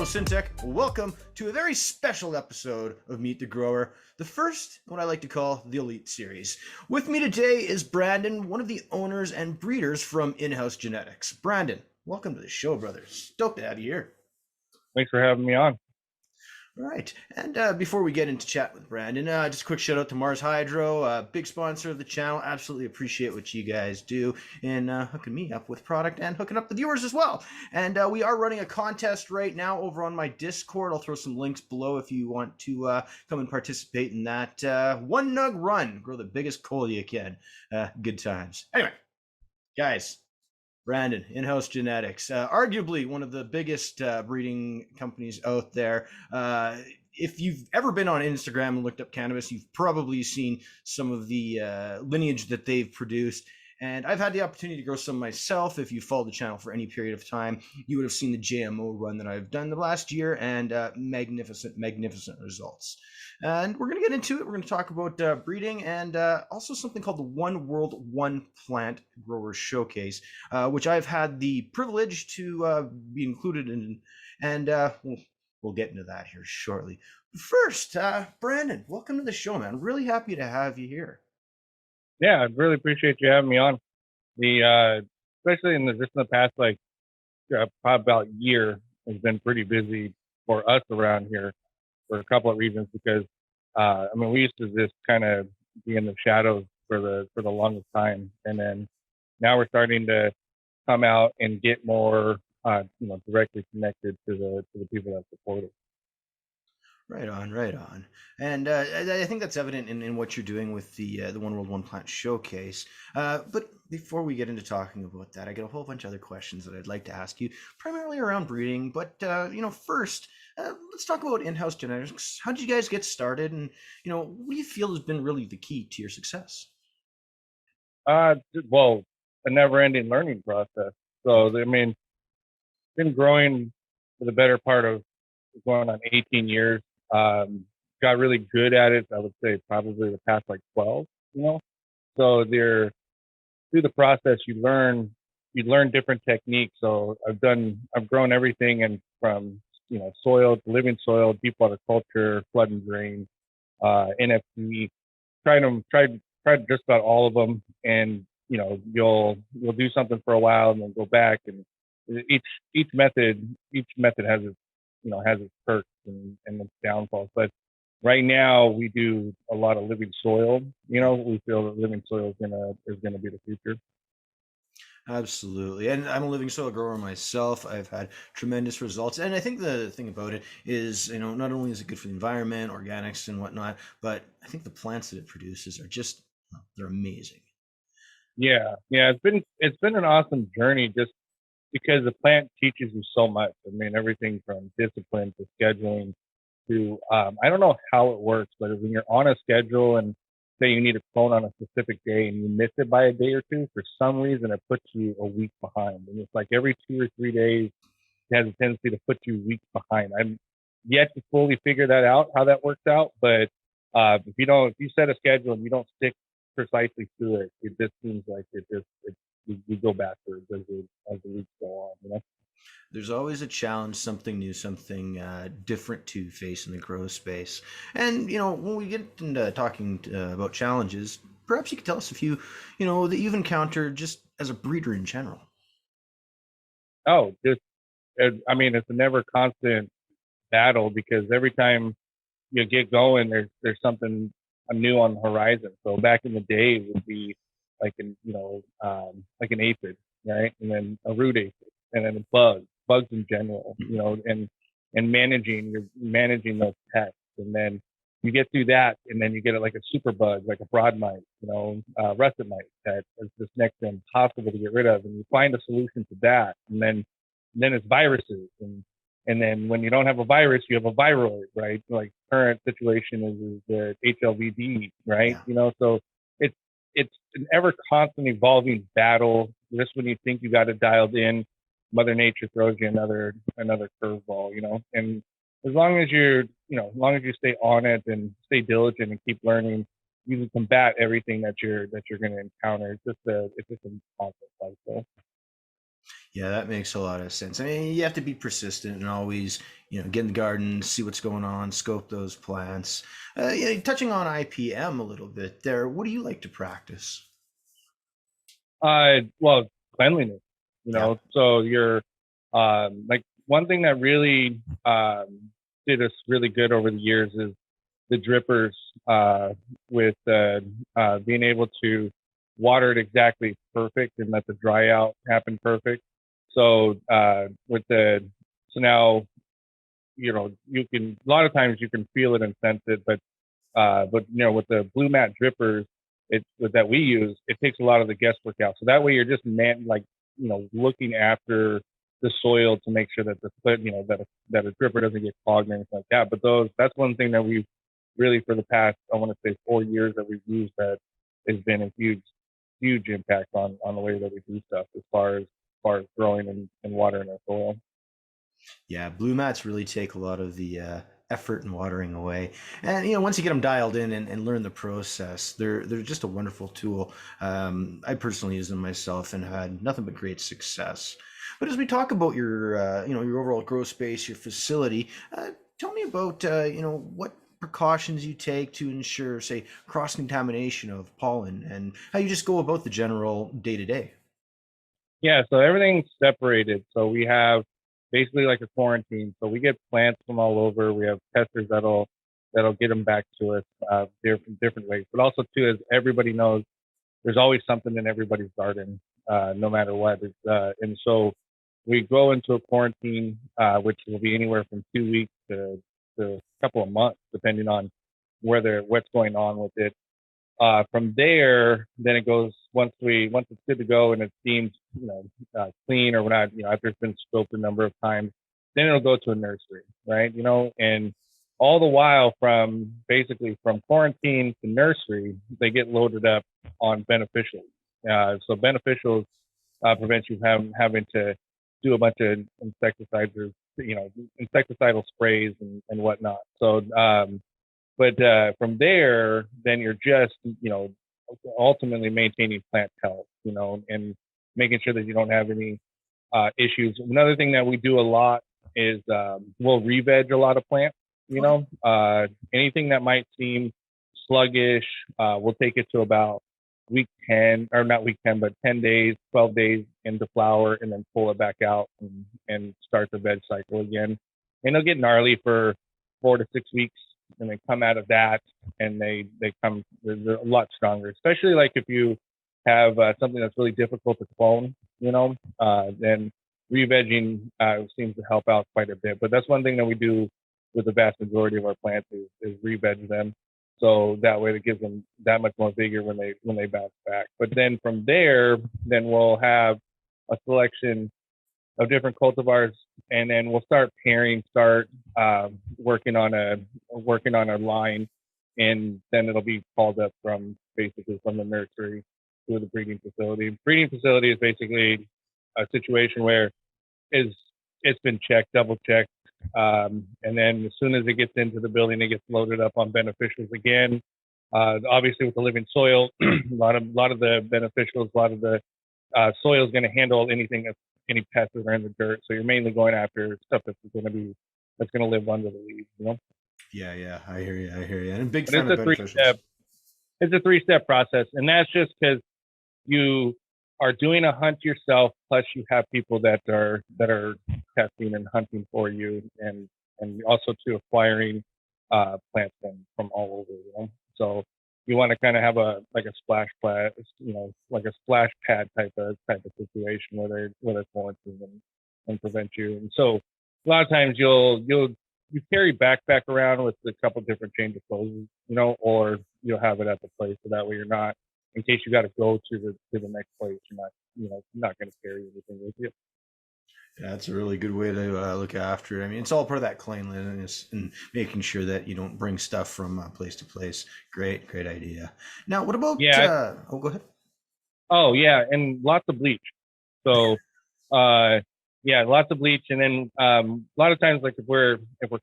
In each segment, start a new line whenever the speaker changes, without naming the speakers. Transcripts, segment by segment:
Photosyntech. Welcome to a very special episode of Meet the Grower, the first, what I like to call the Elite Series. With me today is Branden, one of the owners and breeders from In-House Genetics. Branden, welcome to the show, brother. Stoked to have you here.
Thanks for having me on.
All right, and before we get into chat with Branden, just a quick shout out to Mars Hydro, big sponsor of the channel. Absolutely appreciate what you guys do in hooking me up with product and hooking up the viewers as well. And we are running a contest right now over on my Discord. I'll throw some links below if you want to come and participate in that. One nug run, grow the biggest coal you can. Good times. Anyway, guys. Branden, In-House Genetics, arguably one of the biggest breeding companies out there. If you've ever been on Instagram and looked up cannabis, you've probably seen some of the lineage that they've produced. And I've had the opportunity to grow some myself. If you followed the channel for any period of time, you would have seen the JMO run that I've done the last year, and magnificent results. And we're going to get into it. We're going to talk about breeding and also something called the One World, One Plant Grower Showcase, which I've had the privilege to be included in. And we'll get into that here shortly. First, Branden, welcome to the show, man. Really happy to have you here.
Yeah, I really appreciate you having me on. Especially just in the past, probably about year has been pretty busy for us around here for a couple of reasons. Because we used to just kind of be in the shadows for the longest time, and then now we're starting to come out and get more, directly connected to the people that support it.
Right on, right on. And I think that's evident in what you're doing with the One World, One Plant Showcase. But before we get into talking about that, I got a whole bunch of other questions that I'd like to ask you, primarily around breeding. But, first, let's talk about In-House Genetics. How did you guys get started? And, what do you feel has been really the key to your success?
Well, a never-ending learning process. So, been growing for the better part of going on 18 years. Got really good at it, I would say probably the past 12, So through the process you learn different techniques. So I've grown everything from soil to living soil, deep water culture, flood and drain, NFT, tried just about all of them. And you'll do something for a while and then go back, and each method has its perks and its downfalls. But right now we do a lot of living soil. We feel that living soil is gonna be the future.
Absolutely. And I'm a living soil grower myself. I've had tremendous results. And I think the thing about it is, not only is it good for the environment, organics and whatnot, but I think the plants that it produces are just, they're amazing.
Yeah. It's been an awesome journey, just because the plant teaches you so much. Everything from discipline to scheduling to, I don't know how it works, but when you're on a schedule and say you need a clone on a specific day and you miss it by a day or two, for some reason it puts you a week behind. And it's like every 2 or 3 days it has a tendency to put you weeks behind. I'm yet to fully figure that out, how that works out. But if you set a schedule and you don't stick precisely to it, it just seems like we go backwards as the weeks go on.
There's always a challenge, something new, something different to face in the grow space. And, when we get into talking about challenges, perhaps you could tell us a few, that you've encountered just as a breeder in general.
Oh, it's a never constant battle, because every time you get going, there's something new on the horizon. So back in the day, it would be like an aphid, right? And then a root aphid, and then bugs in general, and you're managing those pests. And then you get through that, and then you get like a super bug, like a broad mite, russet mite, that is just next to impossible to get rid of. And you find a solution to that. And then it's viruses. And then when you don't have a virus, you have a viroid, right? Like current situation is the HLVD, right?
Yeah.
So it's an ever constant evolving battle. Just when you think you got it dialed in, Mother Nature throws you another curveball, And as long as you stay on it and stay diligent and keep learning, you can combat everything that you're going to encounter. It's just a constant cycle.
Yeah, that makes a lot of sense. I mean, you have to be persistent and always, get in the garden, see what's going on, scope those plants. Yeah, touching on IPM a little bit there, what do you like to practice?
Well, cleanliness,
Yeah.
so you're, like one thing that really, did us really good over the years is the drippers, with, being able to water it exactly perfect and let the dry out happen perfect. So, so now, you can, a lot of times you can feel it and sense it, but with the blue mat drippers, that we use, it takes a lot of the guesswork out. So that way you're just looking after the soil to make sure that that a dripper doesn't get clogged or anything like that. But that's one thing that we've really, for the past, I want to say, 4 years that we've used, that has been a huge impact on the way that we do stuff as far as growing and watering our soil.
Yeah, blue mats really take a lot of the effort and watering away. And once you get them dialed in and learn the process, they're just a wonderful tool. I personally use them myself and had nothing but great success. But as we talk about your your overall grow space, your facility, tell me about what precautions you take to ensure, say, cross contamination of pollen, and how you just go about the general day to day.
Yeah, so everything's separated. So we have basically like a quarantine. So we get plants from all over. We have testers that'll get them back to us, different ways. But also too, as everybody knows, there's always something in everybody's garden, no matter what. And so we go into a quarantine, which will be anywhere from 2 weeks to a couple of months, depending on what's going on with it. From there, then it goes, once it's good to go and it seems clean, or not, after it's been scoped a number of times, then it'll go to a nursery, right? And all the while, from basically from quarantine to nursery, they get loaded up on beneficials. So beneficials prevent you having to do a bunch of insecticides, or insecticidal sprays and whatnot. So but from there, then you're just, ultimately maintaining plant health, and making sure that you don't have any issues. Another thing that we do a lot is, we'll re-veg a lot of plants.
Okay.
Anything that might seem sluggish, we'll take it to about week 10, or not week 10, but 10 days, 12 days into flower, and then pull it back out and start the veg cycle again. And they'll get gnarly for 4 to 6 weeks, and they come out of that, and they're a lot stronger, especially like if you have something that's really difficult to clone, then re-vegging seems to help out quite a bit. But that's one thing that we do with the vast majority of our plants is re-veg them. So that way it gives them that much more vigor when they bounce back. But then from there, then we'll have a selection of different cultivars, and then we'll start pairing, start working on a line, and then it'll be called up basically from the nursery to the breeding facility. Breeding facility is basically a situation where is it's been checked, double checked, and then as soon as it gets into the building, it gets loaded up on beneficials again. Obviously, with the living soil, a lot of the beneficials, a lot of the soil is going to handle any pests that are in the dirt. So you're mainly going after stuff that's going to live under the leaves.
Yeah, yeah, I hear you. I hear you. And a big
But
fan
it's
of
a three
beneficials.
step it's a 3-step process, and that's just because you are doing a hunt yourself, plus you have people that are testing and hunting for you, and also to acquiring plants from all over. So you want to kind of have a splash pad, like a splash pad type of situation where they're quarantined and prevent you. And so a lot of times you carry backpack around with a couple different change of clothes, or you'll have it at the place, so that way you're not, in case you got to go to the next place, you're not going to carry anything with you.
Yeah, that's a really good way to look after it. I mean, it's all part of that cleanliness and making sure that you don't bring stuff from place to place. Great, great idea. Now, what about?
Yeah.
Oh, go ahead.
Oh yeah, and lots of bleach. So uh, yeah, lots of bleach, and then a lot of times, like if we're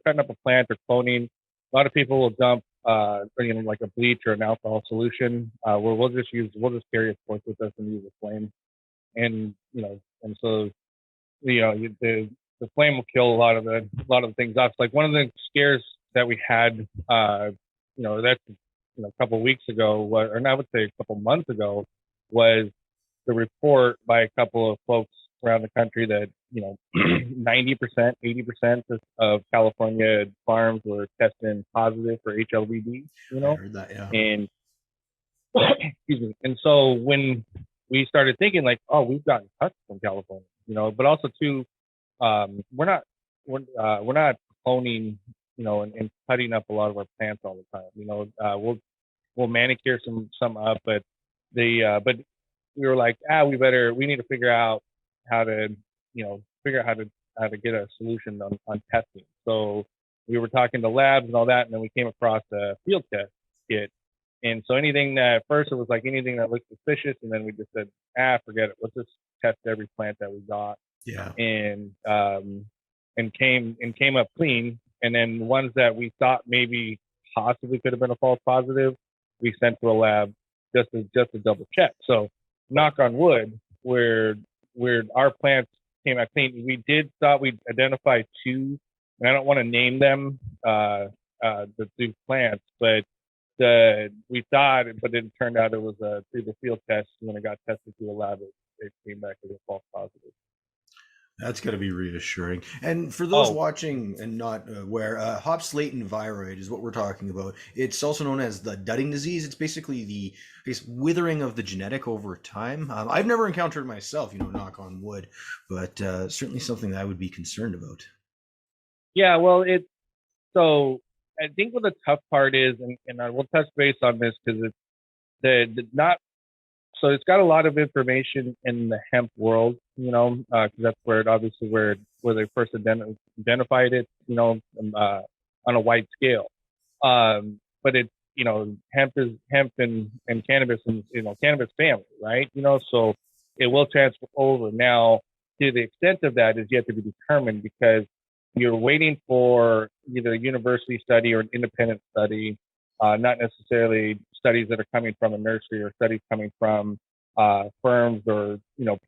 cutting up a plant or cloning, a lot of people will dump like a bleach or an alcohol solution, where we'll just carry a torch with us and use a flame, and and so the flame will kill a lot of the things off. Like one of the scares that we had, that's a couple of weeks ago, or I would say a couple of months ago, was the report by a couple of folks around the country that 90%, 80% of California farms were testing positive for HLVD.
I heard that, yeah.
And excuse me. And so when we started thinking like, oh, we've gotten cuts from California, but also too, we're not cloning, and cutting up a lot of our plants all the time. We'll manicure some up, but but we were like, we need to figure out how to, how to get a solution on testing. So we were talking to labs and all that, and then we came across a field test kit. And so anything that first it was like anything that looked suspicious, and then we just said, forget it. Let's just test every plant that we got.
Yeah.
And came up clean. And then the ones that we thought maybe possibly could have been a false positive, we sent to a lab just to double check. So knock on wood, where our plants came out clean. We thought we'd identify two, and I don't want to name them, the two plants, but we thought, but it turned out it was through the field test. When it got tested through a lab, it came back as a false positive.
That's got to be reassuring. And for those watching and not aware, Hopslatin viroid is what we're talking about. It's also known as the dudding disease. It's basically the withering of the genetic over time. I've never encountered it myself, knock on wood, but certainly something that I would be concerned about.
Yeah, well, so I think what the tough part is, and I will touch base on this because so it's got a lot of information in the hemp world, because that's where they first identified it, on a wide scale. But it's, hemp and cannabis and, cannabis family, right? So it will transfer over. Now, to the extent of that is yet to be determined, because you're waiting for either a university study or an independent study, not necessarily studies that are coming from a nursery or studies coming from firms or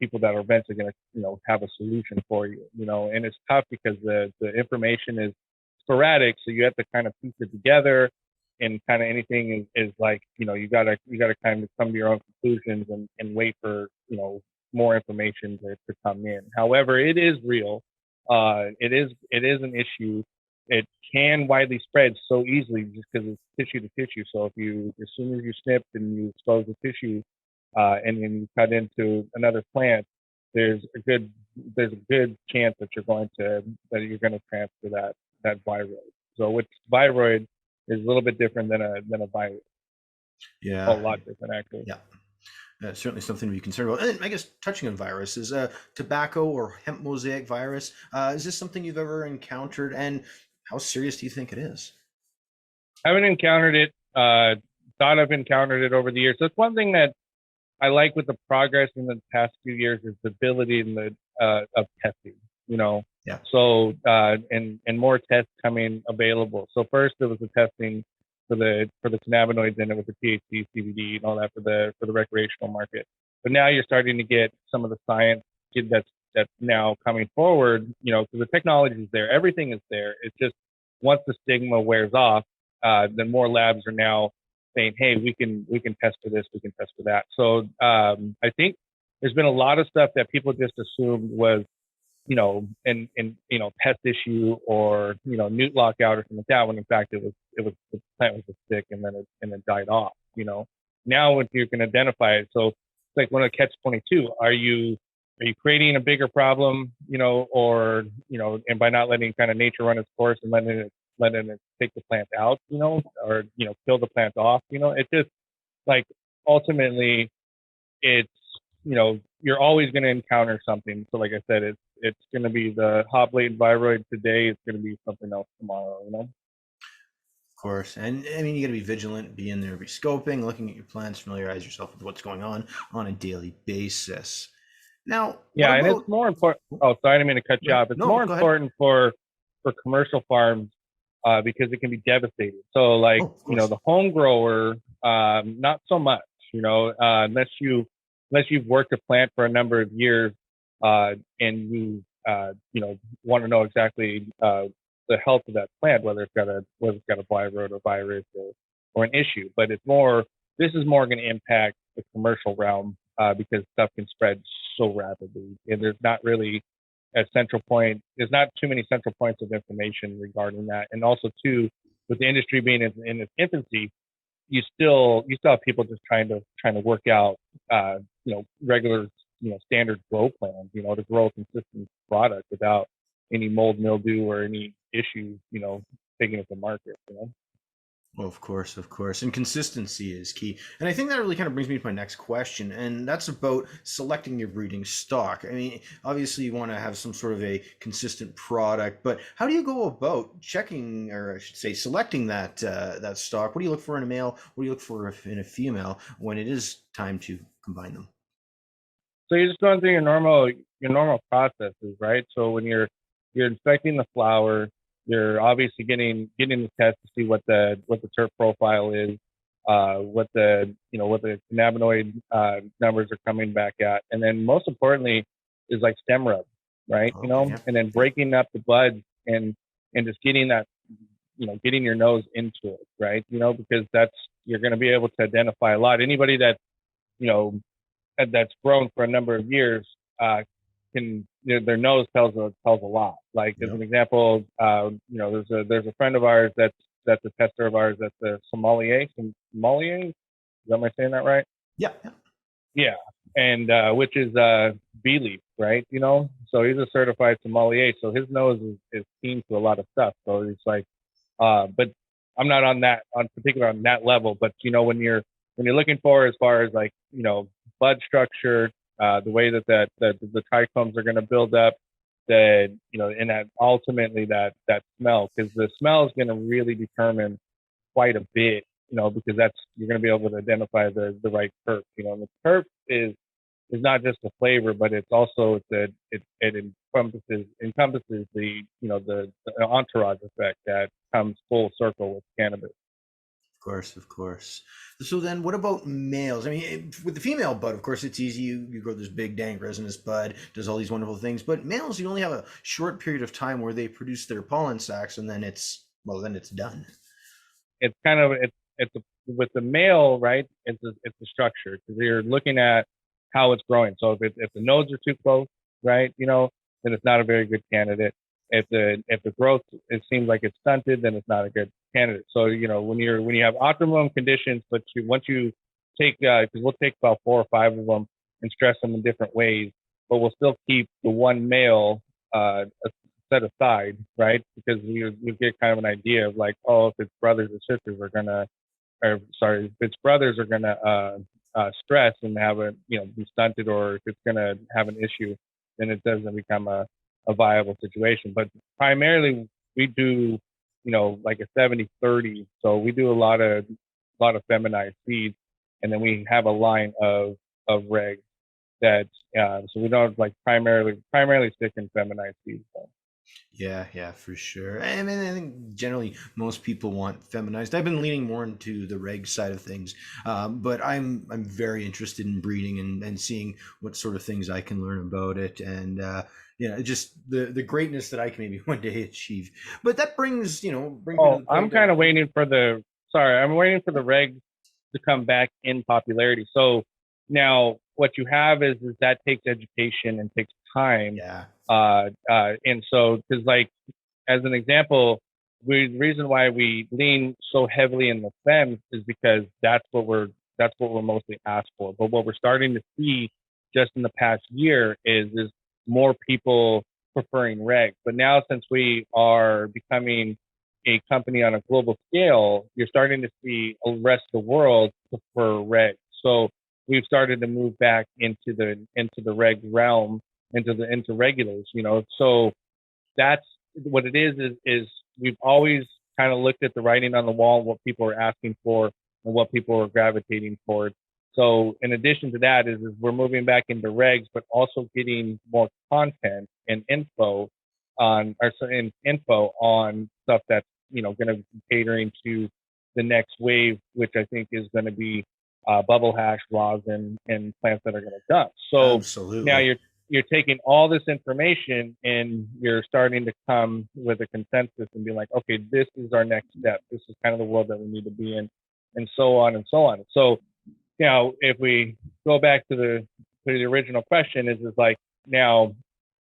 people that are eventually going to have a solution for you. And it's tough because the information is sporadic, so you have to kind of piece it together, and kind of anything is like you gotta kind of come to your own conclusions and wait for more information to come in. However, it is real. It is an issue. It can widely spread so easily just because it's tissue to tissue. So as soon as you snip and you expose the tissue, and then you cut into another plant, there's a good chance that you're going to transfer that viroid. So which viroid is a little bit different than a virus.
Yeah,
a lot different actually.
Yeah. Certainly something to be concerned about. And I guess touching on viruses, tobacco or hemp mosaic virus, is this something you've ever encountered, and how serious do you think it is?
I haven't encountered it. Thought I've encountered it over the years. So it's one thing that I like with the progress in the past few years is the ability of testing.
Yeah.
So and more tests coming available. So first there was the testing for the cannabinoids, and it was the THC, CBD, and all that for the recreational market. But now you're starting to get some of the science that's now coming forward. So the technology is there, everything is there. It's just once the stigma wears off, then more labs are now saying, hey, we can test for this, we can test for that. So I think there's been a lot of stuff that people just assumed was pest issue or newt lockout or something like that, when in fact it was the plant was sick and then it died off. Now when you can identify it, so it's like one of the catch-22. Are you creating a bigger problem, or and by not letting kind of nature run its course and letting it take the plant out, or kill the plant off, it's just like ultimately it's you're always going to encounter something. So like I said, it's going to be the Hopslatin viroid today. It's going to be something else tomorrow.
Of course. And I mean, you got to be vigilant, be in there, be scoping, looking at your plants, familiarize yourself with what's going on a daily basis. Now,
yeah, and it's more important. Oh, sorry, I didn't mean to cut you off. It's more important for commercial farms because it can be devastating. So like, the home grower, not so much, unless you've worked a plant for a number of years, and you
want to know exactly the health of that plant, whether it's got a blight or a virus or an issue. But this is more going to impact the commercial realm because stuff can spread so rapidly, and there's not really a central point. There's not too many central points of information regarding that, and also too, with the industry being in its infancy, you still have people just trying to work out regular standard grow plans to grow a consistent product without any mold, mildew, or any issues taking it to market.
Well, of course. And consistency is key. And I think that really kind of brings me to my next question, and that's about selecting your breeding stock. I mean, obviously you want to have some sort of a consistent product, but how do you go about checking, or I should say, selecting that stock? What do you look for in a male? What do you look for in a female when it is time to combine them?
So you're just going through your normal processes, right? So when you're inspecting the flower, you're obviously getting the test to see what the terp profile is, what the cannabinoid numbers are coming back at, and then most importantly is like stem rub, right?
Okay, yeah.
And then breaking up the buds and just getting that, getting your nose into it, right? Because you're going to be able to identify a lot. Anybody that that's grown for a number of years their nose tells a lot. Like as an example, there's a friend of ours that's a tester of ours that's a sommelier. Am I saying that right?
Yeah.
Yeah, and which is bee leaf, right? So he's a certified sommelier. So his nose is keen to a lot of stuff. So it's like, but I'm not on that level. But when you're looking for as far as like bud structure, the way that the trichomes are going to build up, and that ultimately that smell, because the smell is going to really determine quite a bit, because you're going to be able to identify the right terp. And the terp is not just the flavor, but it's also it encompasses the the entourage effect that comes full circle with cannabis.
Of course. So then what about males? I mean, with the female bud, of course, it's easy. You grow this big, dang, resinous bud, does all these wonderful things. But males, you only have a short period of time where they produce their pollen sacs, and then it's done.
It's kind of with the male, right? It's a structure, because you're looking at how it's growing. So if the nodes are too close, right, then it's not a very good candidate. If the growth, it seems like it's stunted, then it's not a good candidate. So when you have optimum conditions, but once you take, because we'll take about 4 or 5 of them and stress them in different ways, but we'll still keep the one male set aside, right? Because you get kind of an idea of like, oh, if its brothers or sisters are gonna, if its brothers are gonna stress and have be stunted, or if it's gonna have an issue, then it doesn't become a viable situation. But primarily we do, like a 70-30. So we do a lot of feminized seeds, and then we have a line of regs that, so we don't like primarily stick in feminized seeds. So.
Yeah, for sure. I mean, I think generally most people want feminized. I've been leaning more into the reg side of things, but I'm very interested in breeding and seeing what sort of things I can learn about it, and just the greatness that I can maybe one day achieve. But that brings me to the point
I'm kind of waiting for I'm waiting for the regs to come back in popularity. So now what you have is that takes education and takes time.
Yeah.
And so, because like, as an example, the reason why we lean so heavily in the fems is because that's what we're mostly asked for. But what we're starting to see just in the past year is more people preferring regs. But now, since we are becoming a company on a global scale, you're starting to see the rest of the world prefer regs. So we've started to move back into the reg realm, into regulars, So that's what it is we've always kind of looked at the writing on the wall, what people are asking for and what people are gravitating towards. So in addition to that is we're moving back into regs, but also getting more content and info on stuff that's going to be catering to the next wave, which I think is going to be bubble hash, rosin, and plants that are going to dump. So
absolutely.
now you're taking all this information and you're starting to come with a consensus and be like, okay, this is our next step. This is kind of the world that we need to be in, and so on and so on. So, if we go back to the original question, is like, now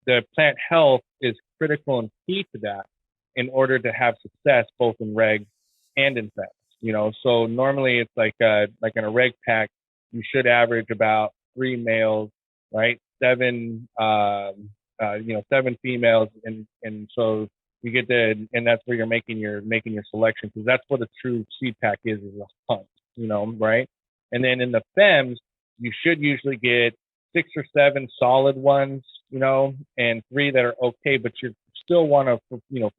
the plant health is critical and key to that in order to have success both in reg and in fems. So normally it's like in a reg pack, you should average about 3 males, right? 7 7 females, and so you get and that's where you're making your selection, because that's what a true seed pack is a hunt, right? And then in the fems, you should usually get 6 or 7 solid ones, and 3 that are okay, but you still want to,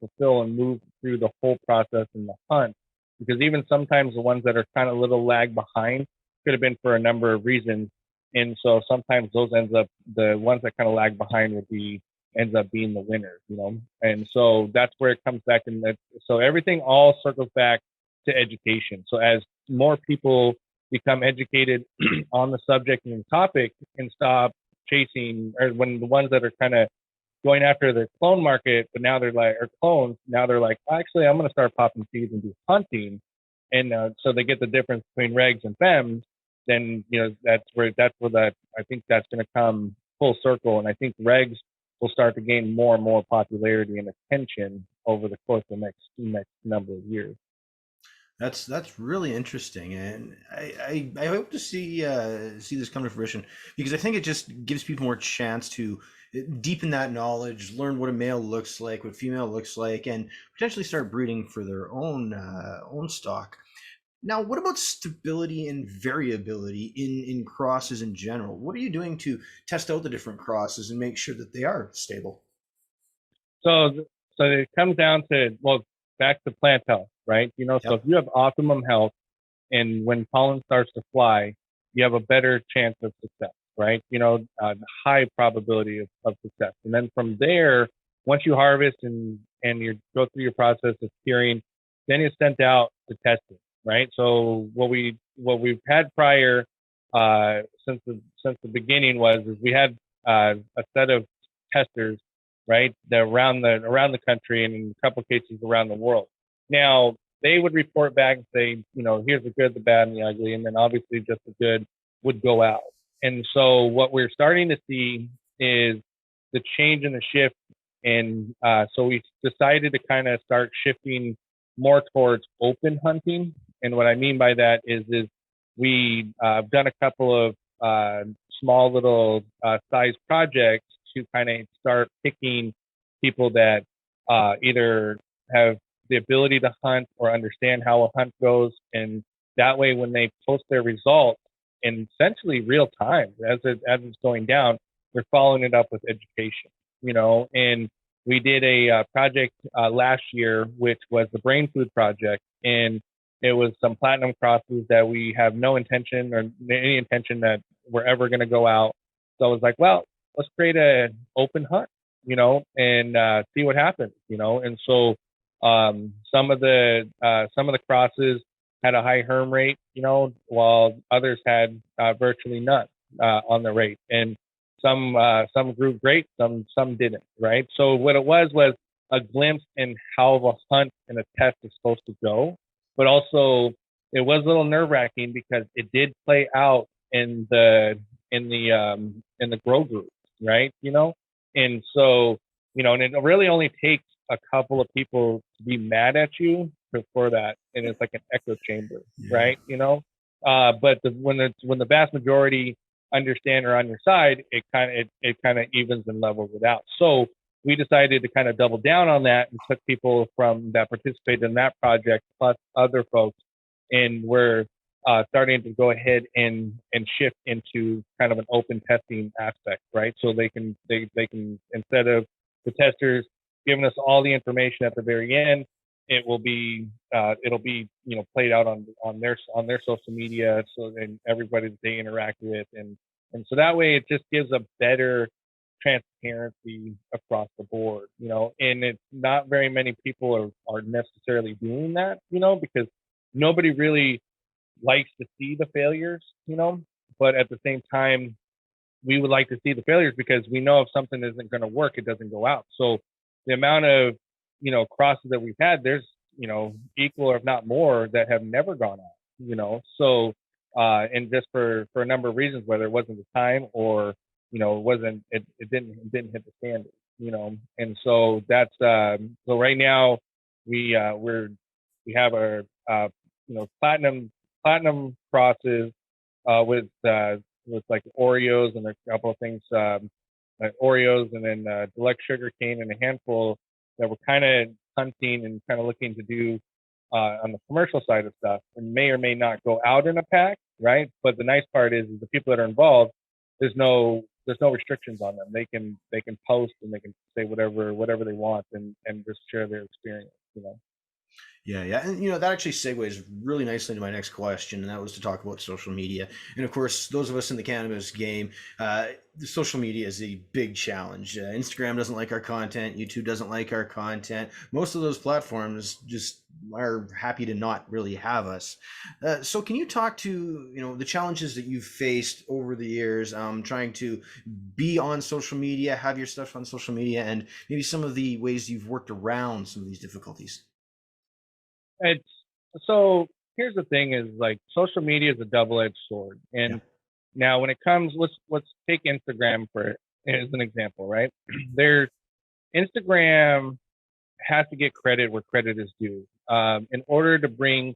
fulfill and move through the whole process in the hunt, because even sometimes the ones that are kind of a little lag behind could have been for a number of reasons. And so sometimes those the ones that kind of lag behind ends up being the winners, And so that's where it comes back. So everything all circles back to education. So as more people become educated on the subject and the topic and stop chasing, or when the ones that are kind of going after the clone market, but now they're like, or clones, now they're like, actually, I'm going to start popping seeds and do hunting. And so they get the difference between regs and fems. Then, that's where I think that's going to come full circle. And I think regs will start to gain more and more popularity and attention over the course of the next number of years.
That's really interesting, and I hope to see this come to fruition, because I think it just gives people more chance to deepen that knowledge, learn what a male looks like, what female looks like, and potentially start breeding for their own stock. Now, what about stability and variability in crosses in general? What are you doing to test out the different crosses and make sure that they are stable?
So it comes down to, back to plant health, right? So
Yep.
if you have optimum health, and when pollen starts to fly, you have a better chance of success, right? High probability of success. And then from there, once you harvest and you go through your process of curing, then it's sent out to testing, right? So what we've had prior, since the beginning is we had a set of testers, right, that around the country, and in a couple of cases around the world. Now they would report back and say, here's the good, the bad, and the ugly, and then obviously just the good would go out. And so what we're starting to see is the change and the shift. And so we decided to kind of start shifting more towards open hunting. And what I mean by that is we have done a couple of small little size projects to kind of start picking people that either have the ability to hunt or understand how a hunt goes. And that way, when they post their results in essentially real time, as it's going down, we're following it up with education, and we did a project last year, which was the Brain Food Project. And it was some platinum crosses that we have no intention or any intention that we're ever going to go out. So I was like, well, let's create an open hunt, and see what happens, And so some of the crosses had a high herm rate, while others had virtually none on the rate. And some grew great, some didn't, right? So what it was a glimpse in how the hunt and a test is supposed to go, but also it was a little nerve wracking because it did play out in the grow group, right? And so and it really only takes a couple of people to be mad at you for that, and it's like an echo chamber, right? But when the vast majority understand or on your side, it kind of evens and levels it out. So we decided to kind of double down on that and took people from that participated in that project plus other folks, and we're starting to go ahead and shift into kind of an open testing aspect, right? So they can instead of the testers giving us all the information at the very end, it'll be played out on their social media, so then everybody that they interact with, and so that way it just gives a better transparency across the board, and it's not very many people are necessarily doing that, because nobody really likes to see the failures, but at the same time, we would like to see the failures, because we know if something isn't going to work, it doesn't go out. So the amount of, crosses that we've had, there's, equal or if not more that have never gone out, so, and just for a number of reasons, whether it wasn't the time or, it didn't hit the standard, and so that's, so right now we have our, platinum crosses, with like Oreos and a couple of things, like Oreos, and then deluxe sugar cane, and a handful that we're kind of hunting and kind of looking to do on the commercial side of stuff, and may or may not go out in a pack, right? But the nice part is the people that are involved, there's no restrictions on them. They can post and they can say whatever they want, and just share their experience.
Yeah. And, that actually segues really nicely into my next question, and that was to talk about social media. And of course, those of us in the cannabis game, the social media is a big challenge. Instagram doesn't like our content. YouTube doesn't like our content. Most of those platforms just are happy to not really have us. So can you talk to, the challenges that you've faced over the years, trying to be on social media, have your stuff on social media, and maybe some of the ways you've worked around some of these difficulties?
It's so here's the thing: is like social media is a double-edged sword, and now when it comes, let's take Instagram for as an example, right? There, Instagram has to get credit where credit is due. In order to bring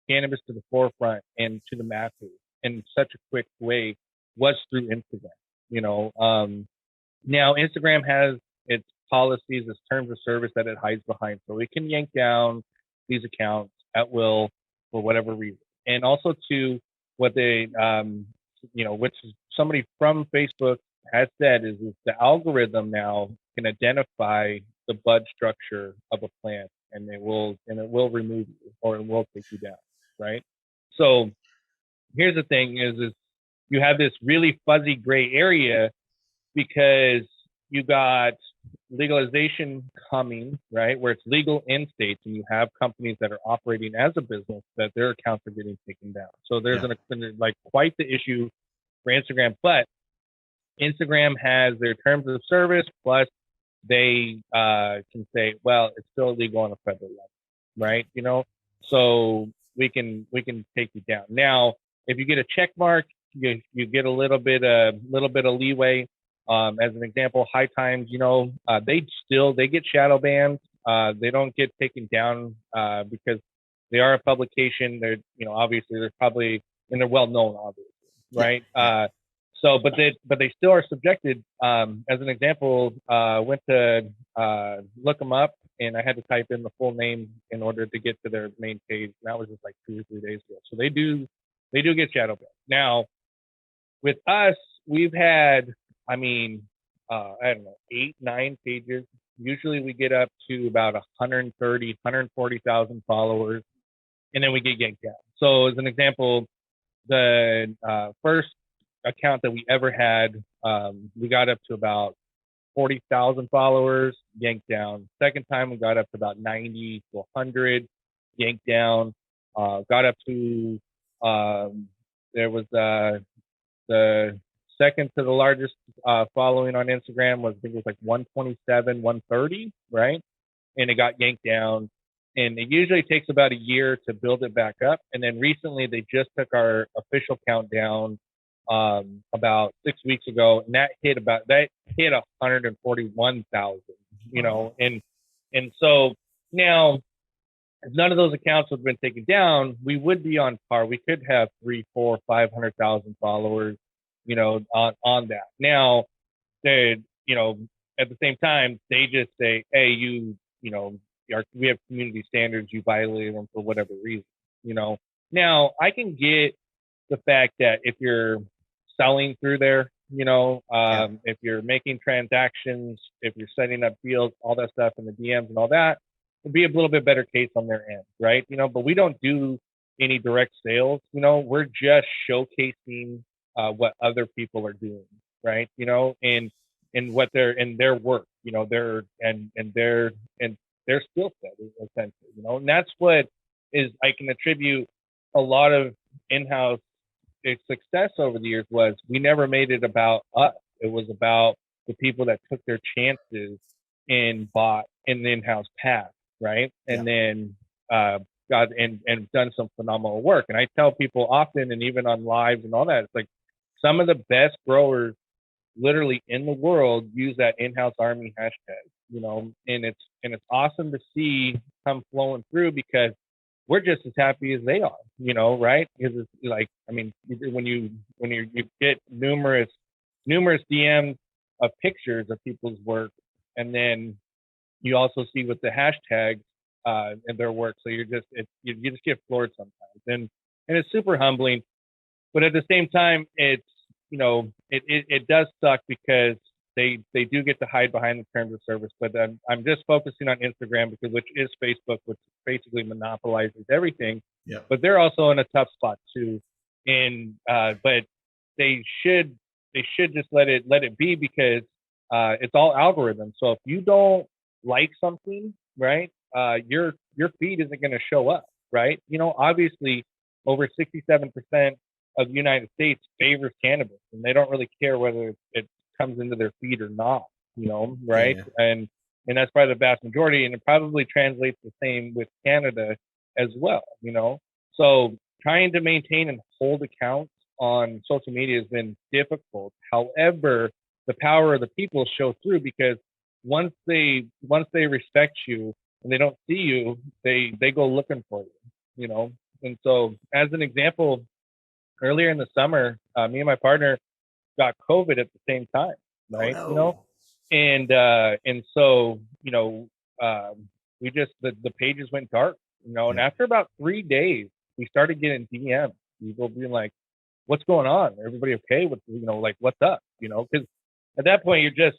cannabis to the forefront and to the masses in such a quick way, was through Instagram. Now Instagram has its policies, its terms of service that it hides behind, so it can yank down these accounts at will for whatever reason. And also to what they, which is somebody from Facebook has said is the algorithm now can identify the bud structure of a plant, and it will remove you, or it will take you down, right? So here's the thing: is you have this really fuzzy gray area, because you got legalization coming, right, where it's legal in states, and you have companies that are operating as a business that their accounts are getting taken down. So there's like quite the issue for Instagram, but Instagram has their terms of service, plus they can say, well, it's still illegal on a federal level, right? So we can take you down. Now, if you get a check mark, you get a little bit of leeway. As an example, High Times, they get shadow banned. They don't get taken down because they are a publication. They're, obviously they're probably, and they're well known, obviously, right? So, but they still are subjected. As an example, went to look them up, and I had to type in the full name in order to get to their main page. And that was just like 2 or 3 days ago. So they do get shadow banned. Now, with us, we've had, I don't know, 8, 9 pages. Usually we get up to about 130, 140,000 followers, and then we get yanked down. So as an example, the first account that we ever had, we got up to about 40,000 followers, yanked down. Second time we got up to about 90 to 100, yanked down. Got up to, there was the second to the largest following on Instagram was, I think it was like 127, 130, right? And it got yanked down. And it usually takes about a year to build it back up. And then recently they just took our official count down about 6 weeks ago, and that hit 141,000, and so now, if none of those accounts would have been taken down, we would be on par. We could have 3, 4, 500,000 followers, on that. Now, they, at the same time, they just say, hey, we have community standards, you violated them for whatever reason, Now, I can get the fact that if you're selling through there, if you're making transactions, if you're setting up deals, all that stuff in the DMs and all that, would be a little bit better case on their end, right? But we don't do any direct sales, we're just showcasing what other people are doing, right? And what their work, their skill set, essentially, and that's what is, I can attribute a lot of in-house its success over the years was we never made it about us. It was about the people that took their chances and bought an in-house path, right? And then got and done some phenomenal work. And I tell people often, and even on lives and all that, it's like some of the best growers literally in the world use that in-house army hashtag, you know, and it's awesome to see come flowing through because we're just as happy as they are, you know, right? Because it's like, I mean, when you get numerous DMs of pictures of people's work, and then you also see with the hashtags and their work, so you just get floored sometimes, and it's super humbling, but at the same time, it's, you know, it does suck because they do get to hide behind the terms of service. But I'm just focusing on Instagram because which is Facebook, which basically monopolizes everything.
Yeah.
But they're also in a tough spot too, and but they should just let it be because it's all algorithms. So if you don't like something, right, your feed isn't going to show up, right? You know, obviously over 67% of the United States favors cannabis, and they don't really care whether it comes into their feed or not, you know, right?
Yeah.
And that's probably the vast majority, and it probably translates the same with Canada as well, you know. So trying to maintain and hold accounts on social media has been difficult. However, the power of the people show through because once they respect you and they don't see you, they go looking for you, you know. And so, as an example, earlier in the summer, me and my partner got COVID at the same time, right?
Oh, no.
You know, and so, you know, we just the pages went dark, you know, and after about 3 days, we started getting DMs, people being like, "What's going on? Everybody okay? What's, you know, like, what's up?" You know, because at that point you're just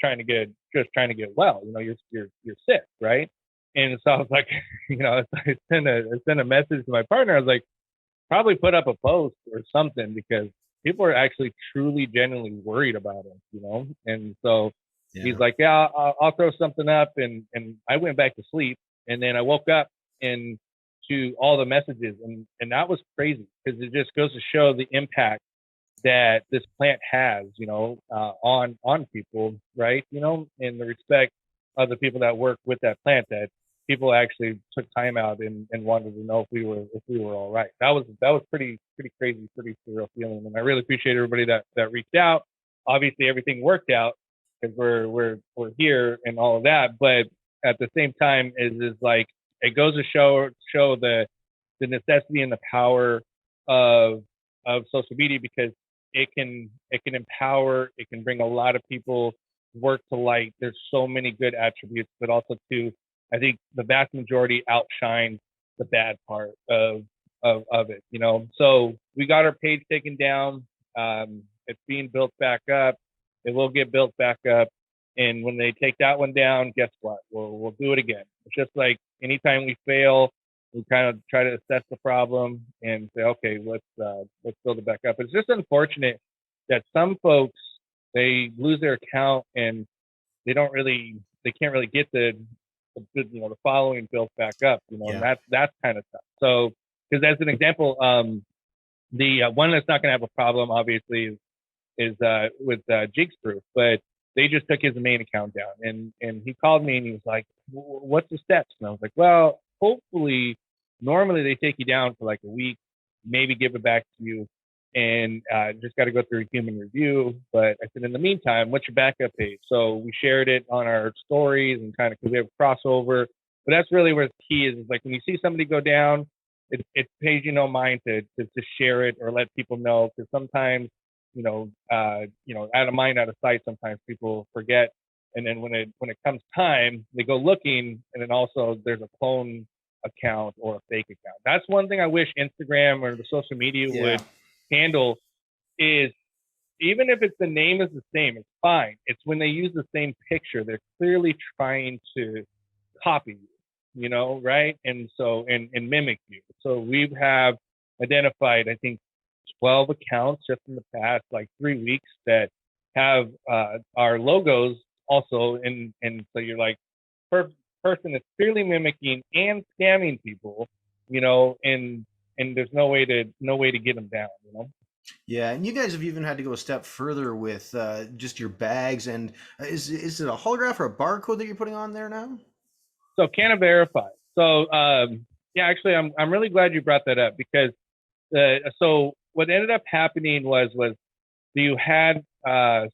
trying to get well, you know, you're sick, right? And so I was like, you know, I sent a message to my partner. I was like, probably put up a post or something because people are actually truly genuinely worried about him, you know. And so he's like, yeah, I'll throw something up, and I went back to sleep, and then I woke up and to all the messages, and that was crazy because it just goes to show the impact that this plant has, you know, on people, right? You know, in the respect of the people that work with that plant, that people actually took time out and wanted to know if we were all right. That was pretty crazy, pretty surreal feeling, and I really appreciate everybody that reached out. Obviously, everything worked out because we're here and all of that, but at the same time, is like it goes to show the necessity and the power of social media because it can empower, it can bring a lot of people work to light. There's so many good attributes, but also too, I think the vast majority outshines the bad part of it, you know. So we got our page taken down. It's being built back up. It will get built back up. And when they take that one down, guess what? We'll do it again. It's just like anytime we fail, we kind of try to assess the problem and say, okay, let's build it back up. It's just unfortunate that some folks, they lose their account and they can't really get the following built back up, you know, and that's kind of tough. So, because as an example, the one that's not going to have a problem, obviously, is with Jigs Proof, but they just took his main account down, and he called me and he was like, "What's the steps?" And I was like, "Well, hopefully, normally they take you down for like a week, maybe give it back to you, and just got to go through a human review. But I said, in the meantime, what's your backup page?" So we shared it on our stories and kind of because we have crossover. But that's really where the key is like when you see somebody go down, it pays you no mind to share it or let people know because sometimes out of mind, out of sight. Sometimes people forget, and then when it comes time, they go looking, and then also there's a clone account or a fake account. That's one thing I wish Instagram or the social media would handle. Is even if the name is the same, it's fine. It's when they use the same picture, they're clearly trying to copy you, right? And so and mimic you. So we have identified, I think, 12 accounts just in the past like 3 weeks that have our logos also and so you're like person is clearly mimicking and scamming people, and and there's no way to get them down, you know.
Yeah, and you guys have even had to go a step further with just your bags. And is it a holograph or a barcode that you're putting on there now?
So can verify. So yeah, actually, I'm really glad you brought that up, because so what ended up happening was you had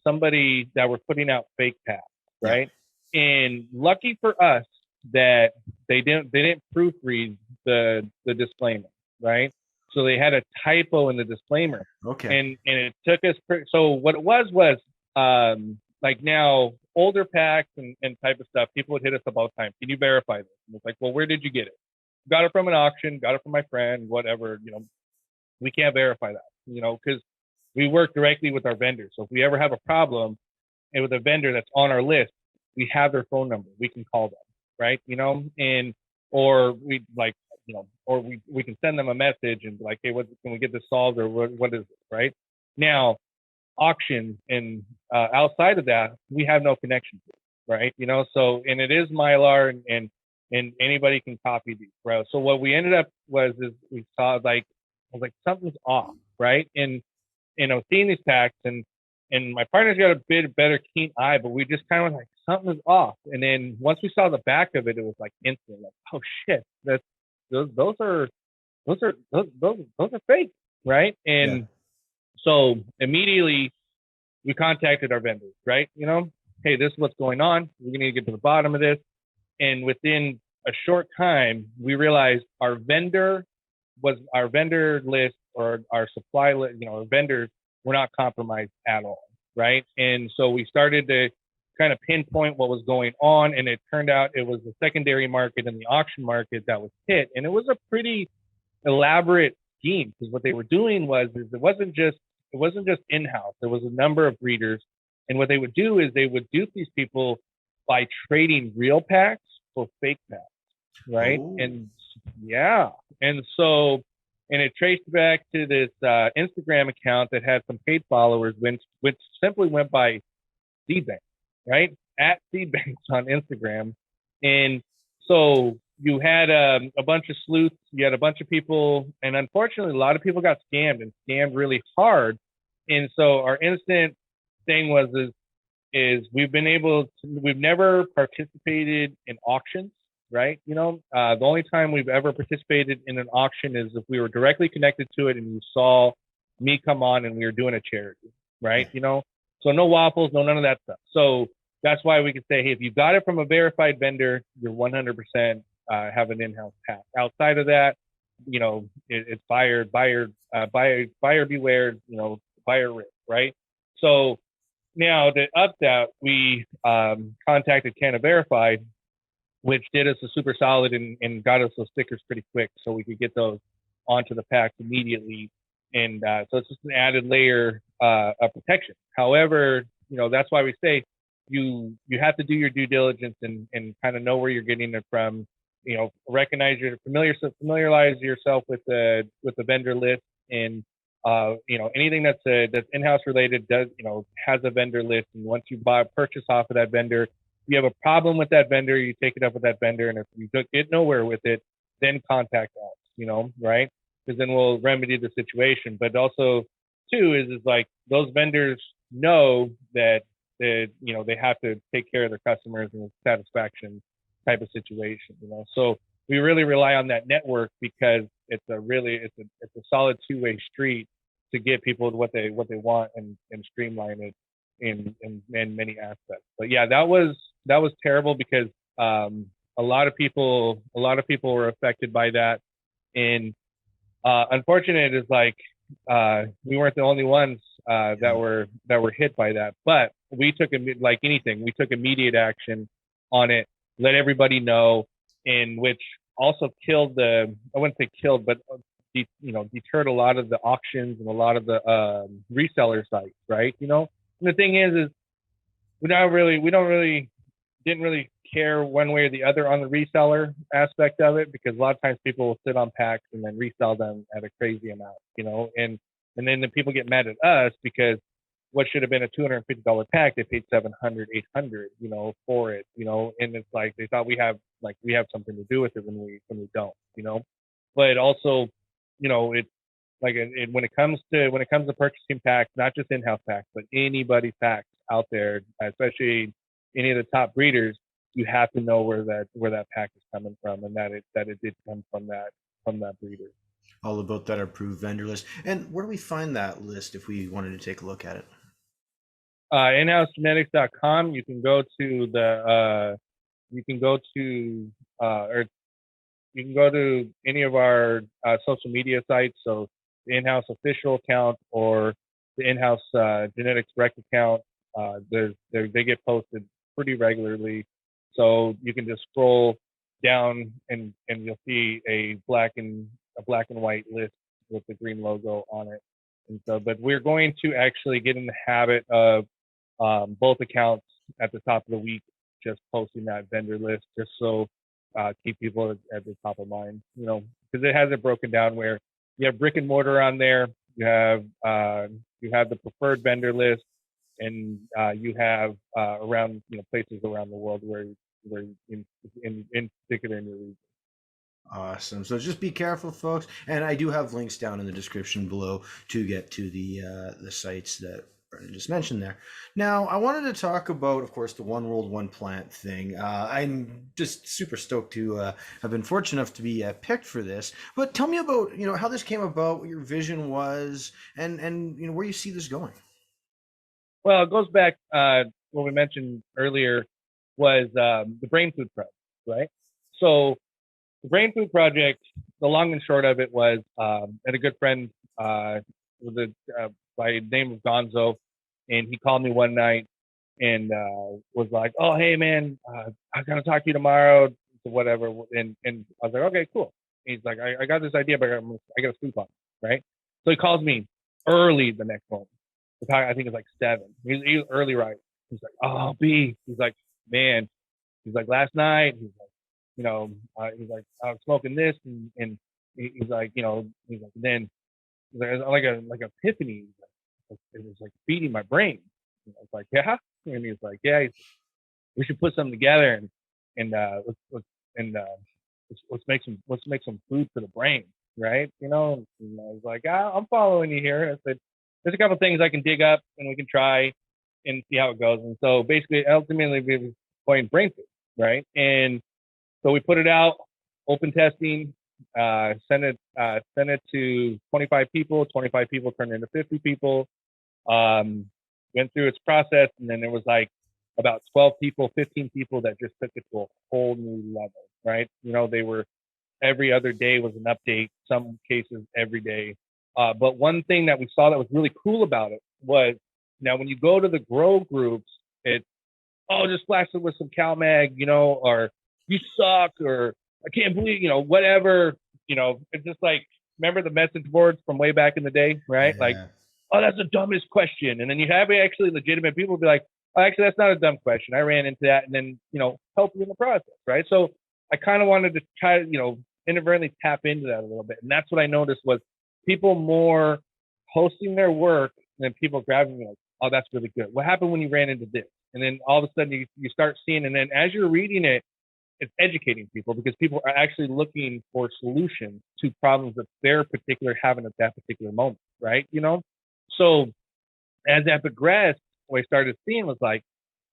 somebody that were putting out fake packs, right? Yeah. And lucky for us that they didn't proofread the disclaimer, right? So they had a typo in the disclaimer.
Okay.
And it took us. So what it was like now older packs and type of stuff. People would hit us up all the time. Can you verify this? And it's like, well, where did you get it? Got it from an auction. Got it from my friend. Whatever. You know, we can't verify that. You know, because we work directly with our vendors. So if we ever have a problem and with a vendor that's on our list, we have their phone number. We can call them, right? You know, and or we like, you know, or we can send them a message and be like, hey, can we get this solved, or what is it, right? Now, auctions and outside of that, we have no connection to, right? You know, so, and it is Mylar, and anybody can copy these, right? So what we ended up is we saw like, I was like, something's off, right? And I was seeing these packs, and my partner's got a bit better keen eye, but we just kind of like, something's off. And then once we saw the back of it, it was like instant, like, oh shit, those are fake, right? And yeah. So immediately we contacted our vendors, right? You know, hey, this is what's going on. We need to get to the bottom of this. And within a short time, we realized our vendor list, or our supply list, you know, our vendors were not compromised at all, right? And so we started to kind of pinpoint what was going on, and it turned out it was the secondary market and the auction market that was hit. And it was a pretty elaborate scheme, because what they were doing it wasn't just in-house. There was a number of breeders, and what they would do is they would dupe these people by trading real packs for fake packs, right? Oh. And yeah, and so, and it traced back to this Instagram account that had some paid followers, which simply went by Seedbank, right? At Seedbanks on Instagram. And so you had a bunch of sleuths, you had a bunch of people, and unfortunately, a lot of people got scammed, and scammed really hard. And so our instant thing is we've never participated in auctions, right? You know, the only time we've ever participated in an auction is if we were directly connected to it and you saw me come on and we were doing a charity, right? You know, so no waffles, no none of that stuff. So that's why we can say, hey, if you got it from a verified vendor, you're 100% have an in-house pack. Outside of that, you know, it's buyer beware, you know, buyer risk, right? So now to up that, we contacted Canna Verified, which did us a super solid and got us those stickers pretty quick, so we could get those onto the packs immediately. And so it's just an added layer of protection. However, you know, that's why we say you have to do your due diligence and kind of know where you're getting it from. You know, familiarize yourself with the vendor list, and you know, anything that's in-house related has a vendor list. And once you purchase off of that vendor, if you have a problem with that vendor, you take it up with that vendor. And if you get nowhere with it, then contact us, you know, right? Because then we'll remedy the situation. But also, too, is like those vendors know that you know, they have to take care of their customers and satisfaction type of situation, you know. So we really rely on that network, because it's a solid two-way street to get people what they want and streamline it in many aspects. But yeah, that was terrible, because a lot of people were affected by that. And unfortunate is like we weren't the only ones that were hit by that, but we took like anything, we took immediate action on it, let everybody know, in which also killed I wouldn't say killed, but deterred a lot of the auctions and a lot of the reseller sites, right? You know, and the thing is we didn't really care one way or the other on the reseller aspect of it, because a lot of times people will sit on packs and then resell them at a crazy amount, you know, and then the people get mad at us because what should have been a $250 pack, they paid $700, $800, you know, for it, you know, and it's like they thought we have something to do with it when we don't, you know. But also, you know, it's like when it comes to purchasing packs, not just in-house packs, but anybody's packs out there, especially any of the top breeders, you have to know where that pack is coming from, and that it did come from that breeder.
All about that approved vendor list. And where do we find that list if we wanted to take a look at it?
Inhousegenetics.com. You can go to or you can go to any of our social media sites. So the in-house official account or the in-house genetics rec account. They get posted pretty regularly. So you can just scroll down and you'll see a black and white list with the green logo on it. And so, but we're going to actually get in the habit of both accounts at the top of the week, just posting that vendor list, just so keep people at the top of mind, you know, because it has it broken down where you have brick and mortar on there, you have the preferred vendor list, and you have around, you know, places around the world where in particular in your region.
Awesome. So just be careful, folks. And I do have links down in the description below to get to the sites that I just mentioned there. Now, I wanted to talk about, of course, the one world, one plant thing. I'm just super stoked to have been fortunate enough to be picked for this. But tell me about, you know, how this came about, what your vision was, and you know, where you see this going.
Well, it goes back what we mentioned earlier was the brain food project, right? So the brain food project, the long and short of it was, I had a good friend by the name of Gonzo, and he called me one night and was like, "Oh, hey man, I'm gonna talk to you tomorrow, whatever." And I was like, "Okay, cool." He's like, "I got this idea, but I got to sleep on it, right?" So he calls me early the next morning. I think it's like 7. He's early, right? He's like, "Oh, B." He's like, "Man." He's like, "Last night." He's like, you know, he's like, "I was smoking this," and he's like, you know, he's like, then there's like a epiphany. It was like feeding my brain. And I was like, "Yeah," and he's like, "Yeah, we should put something together and let's make some food for the brain, right?" You know, and I was like, "I'm following you here." I said, "There's a couple things I can dig up and we can try and see how it goes." And so basically, ultimately, we were playing brain food, right? And so we put it out, open testing, sent it to 25 people. 25 people turned into 50 people. Went through its process, and then there was like about 12 people, 15 people that just took it to a whole new level, right? You know, they were every other day was an update, some cases every day. But one thing that we saw that was really cool about it was, now when you go to the grow groups, it's, "Oh, just splash it with some CalMag, you know, or you suck, or I can't believe, you know, whatever, you know." It's just like, remember the message boards from way back in the day, right? Like,
Yeah.
"Oh, that's the dumbest question." And then you have actually legitimate people be like, "Oh, actually, that's not a dumb question. I ran into that," and then, you know, help you in the process, right? So I kind of wanted to try to, you know, inadvertently tap into that a little bit. And that's what I noticed was people more posting their work and then people grabbing me like, "Oh, that's really good. What happened when you ran into this?" And then all of a sudden you start seeing, and then as you're reading it, it's educating people because people are actually looking for solutions to problems that they're particular having at that particular moment, right? You know? So as that progressed, what I started seeing was like,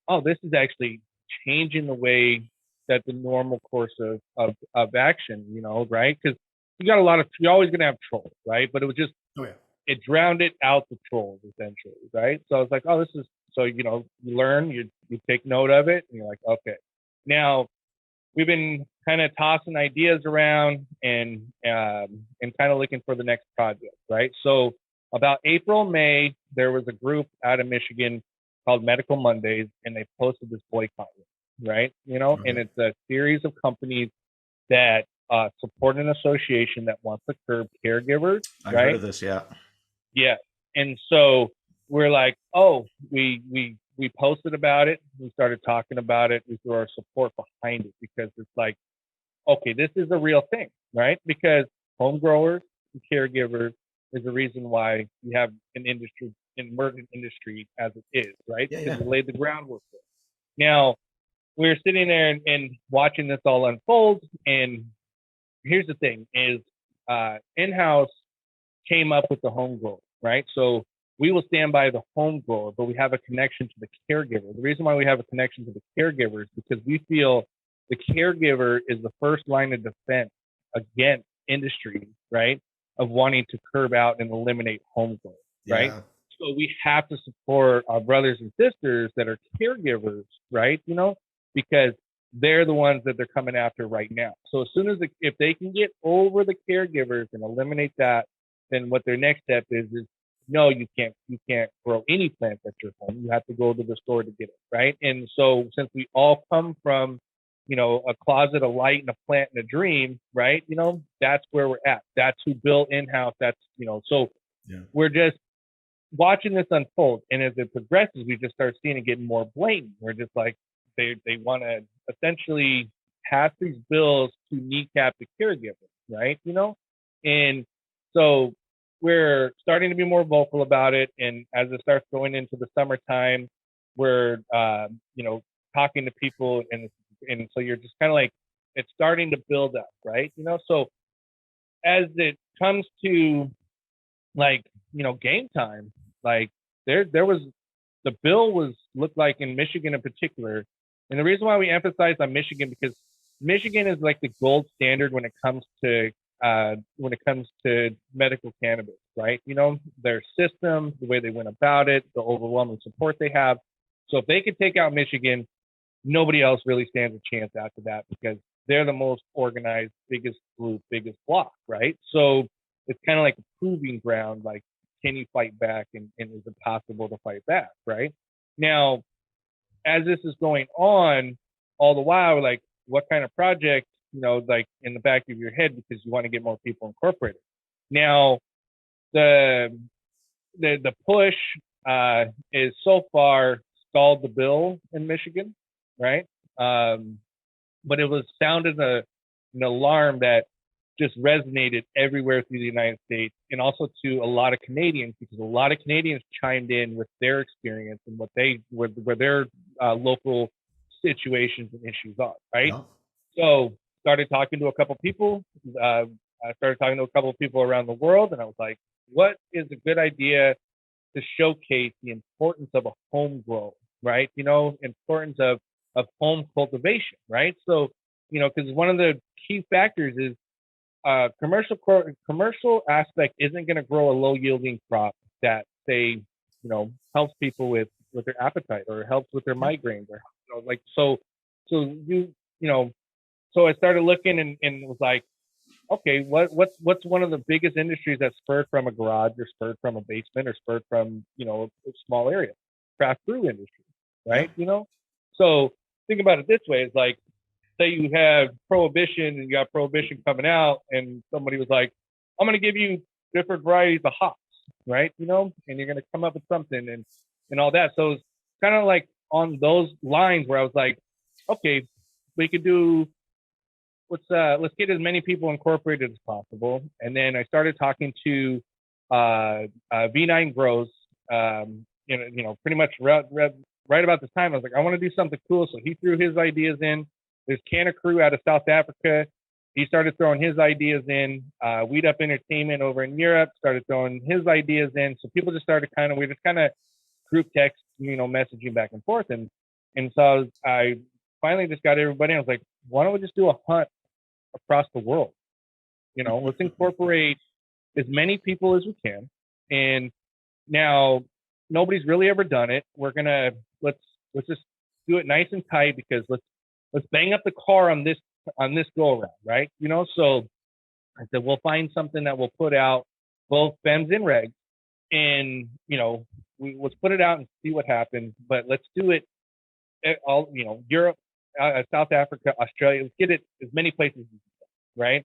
"Oh, this is actually changing the way that the normal course of action, you know, right?" Because you're always going to have trolls, right? But it was just,
Oh yeah.
it drowned it out, the trolls, essentially, right? So I was like, "Oh, this is," so, you know, you learn, you take note of it, and you're like, okay. Now, we've been kind of tossing ideas around and kind of looking for the next project, right? So about April, May, there was a group out of Michigan called Medical Mondays, and they posted this boycott, right? You know, and
Okay.
it's a series of companies that support an association that wants to curb caregivers,
I've heard of
right?
this. Yeah.
Yeah. And so we're like, "Oh, we posted about it. We started talking about it. We threw our support behind it because it's like, okay, this is a real thing, right? Because home growers and caregivers is the reason why we have an industry, an emerging industry as it is, right?
Yeah.
Because
Yeah.
we laid the groundwork for it. Now, we're sitting there and watching this all unfold. And here's the thing is, in-house came up with the home grower, right? So we will stand by the home grower, but we have a connection to the caregiver. The reason why we have a connection to the caregiver is because we feel the caregiver is the first line of defense against industry, right, of wanting to curb out and eliminate home growth, right?
Yeah.
So we have to support our brothers and sisters that are caregivers, right? You know, because they're the ones that they're coming after right now. So as soon as if they can get over the caregivers and eliminate that, then what their next step is no, you can't grow any plants at your home. You have to go to the store to get it, right? And so since we all come from, you know, a closet, a light, and a plant and a dream, right? You know, that's where we're at. That's who built in-house. That's, you know, so we're just watching this unfold. And as it progresses, we just start seeing it getting more blatant. We're just like, they want to essentially pass these bills to kneecap the caregiver, right? You know? And so we're starting to be more vocal about it. And as it starts going into the summertime, we're, you know, talking to people, and so you're just kind of like, it's starting to build up, right? You know, so as it comes to like, you know, game time, like there was, the bill was looked like in Michigan in particular. And the reason why we emphasize on Michigan, because Michigan is like the gold standard when it comes to medical cannabis, right? You know, their system, the way they went about it, the overwhelming support they have. So if they could take out Michigan, nobody else really stands a chance after that, because they're the most organized, biggest group, biggest block, right? So it's kind of like a proving ground, like, can you fight back, and is it possible to fight back, right? Now, as this is going on, all the while, like, what kind of project, you know, like in the back of your head, because you want to get more people incorporated. Now, the push is so far stalled the bill in Michigan, right? But it was sounded an alarm that just resonated everywhere through the United States, and also to a lot of Canadians, because a lot of Canadians chimed in with their experience and what they where their local situations and issues are, right?
Yeah.
So started talking to a couple people. I started talking to a couple of people around the world, and I was like, what is a good idea to showcase the importance of a home grow, right? You know, importance of home cultivation, right? So, you know, because one of the key factors is commercial aspect isn't going to grow a low yielding crop that, say, you know, helps people with their appetite, or helps with their migraines, or, you know, like, so you know, so I started looking, and was like, okay, what's one of the biggest industries that's spurred from a garage, or spurred from a basement, or spurred from, you know, a small area? Craft brew industry, right? You know, so think about it this way: it's like, say you have prohibition, and you got prohibition coming out, and somebody was like, I'm going to give you different varieties of hops, right? You know, and you're going to come up with something, and all that. So it's kind of like on those lines where I was like, okay, we could do, let's get as many people incorporated as possible. And then I started talking to V9 Grows, you know, pretty much right about this time. I was like, I want to do something cool. So he threw his ideas in. There's Canopyclip out of South Africa. He started throwing his ideas in. Weed Up Entertainment over in Europe started throwing his ideas in. So people just started we just kind of group text, you know, messaging back and forth. And so I finally just got everybody. I was like, why don't we just do a hunt across the world? You know, let's incorporate as many people as we can. And now nobody's really ever done it. We're gonna let's just do it nice and tight, because let's bang up the car on this go around, right? You know, so I said, we'll find something that we'll put out both fems and regs, and, you know, let's put it out and see what happens. But let's do it all, you know, Europe, South Africa, Australia. Let's get it as many places as we can, right?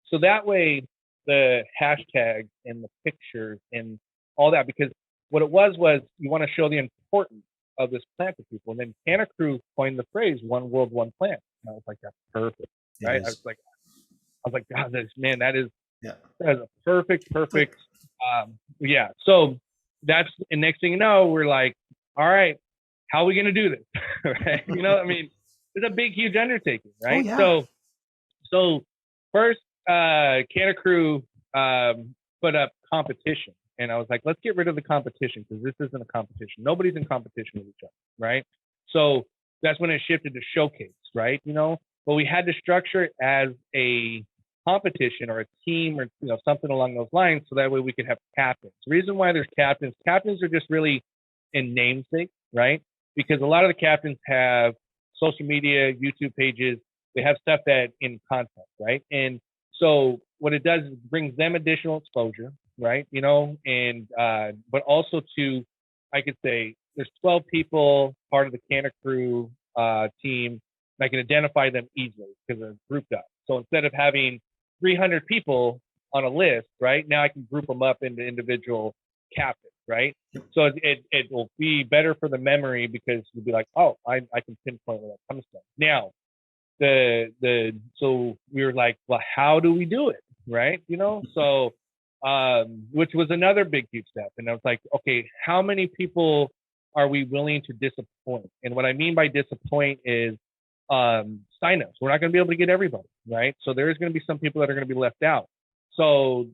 So that way, the hashtags and the pictures and all that, because what it was you want to show the importance of this plant to people. And then Canopyclip coined the phrase "one world, one plant." And I was like, that's perfect, right? I was like, God, that is a perfect. Yeah. So that's, and next thing you know, we're like, all right, how are we going to do this? Right? You know, I mean, it's a big, huge undertaking, right?
Oh, yeah.
So first, Canopyclip put up competition. And I was like, let's get rid of the competition because this isn't a competition. Nobody's in competition with each other, right? So that's when it shifted to showcase, right? But we had to structure it as a competition or a team or something along those lines, so that way we could have captains. The reason why there's captains are just really in namesake, right? Because a lot of the captains have social media, YouTube pages, they have stuff that in content, right? And so what it does is it brings them additional exposure, right? And but also I could say there's 12 people part of the Canna Crew team, and I can identify them easily because they're grouped up. So instead of having 300 people on a list, right, now I can group them up into individual captains, right? So it will be better for the memory because you'll be like, oh, I can pinpoint where that comes from. Now, so we were like, well, how do we do it, right? So which was another big, huge step. And I was like, okay, how many people are we willing to disappoint? And what I mean by disappoint is signups. We're not going to be able to get everybody, right? So there's going to be some people that are going to be left out. So,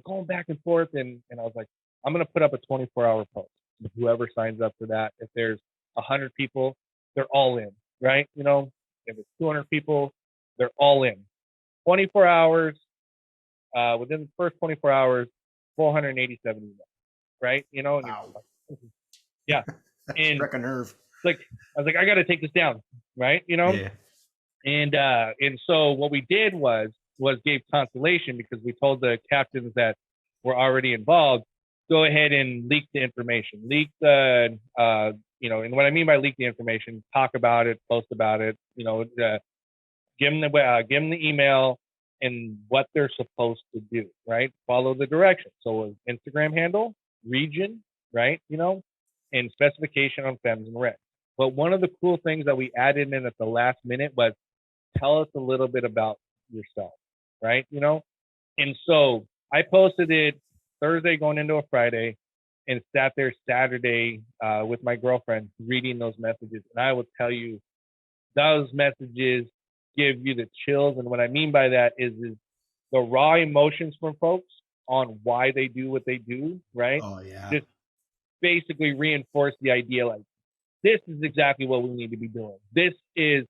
going back and forth, and I was like, I'm going to put up a 24-hour post. Whoever signs up for that, if there's 100 people, they're all in, right? If it's 200 people, they're all in. 24 hours, within the first 24 hours, 487 emails, right?
Wow.
Yeah. And
Struck a nerve.
I was like, I got to take this down, right?
Yeah.
And so what we did was gave consolation because we told the captains that were already involved, go ahead and leak the information, and what I mean by leak the information, talk about it, post about it, give them the email and what they're supposed to do, right? Follow the directions. So Instagram handle, region, right? And specification on fems and regs. But one of the cool things that we added in at the last minute was tell us a little bit about yourself, right? And so I posted it Thursday going into a Friday and sat there Saturday with my girlfriend reading those messages. And I will tell you, those messages give you the chills. And what I mean by that is the raw emotions from folks on why they do what they do, right?
Oh, yeah.
Just basically reinforce the idea like, this is exactly what we need to be doing. This is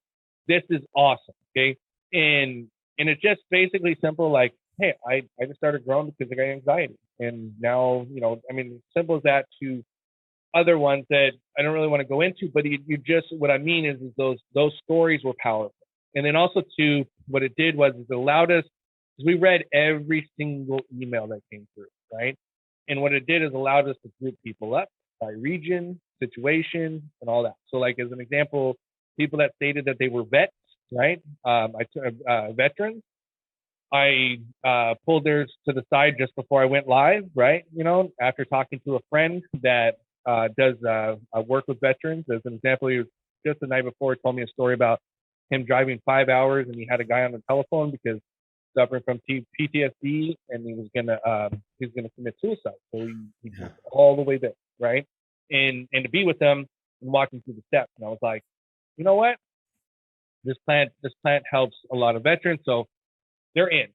awesome, okay? And it's just basically simple like, hey, I just started growing because I got anxiety. And now, simple as that to other ones that I don't really want to go into, but you just, what I mean is those stories were powerful. And then also too, what it did was it allowed us, because we read every single email that came through, right? And what it did is allowed us to group people up by region, situation, and all that. So like as an example, people that stated that they were vets, right? Veterans. I pulled theirs to the side just before I went live, right? After talking to a friend that does work with veterans. As an example, he was just the night before told me a story about him driving 5 hours and he had a guy on the telephone because suffering from PTSD and he was gonna commit suicide. So he was all the way there, right? And to be with them and walking through the steps, and I was like, you know what? This plant helps a lot of veterans, so they're in.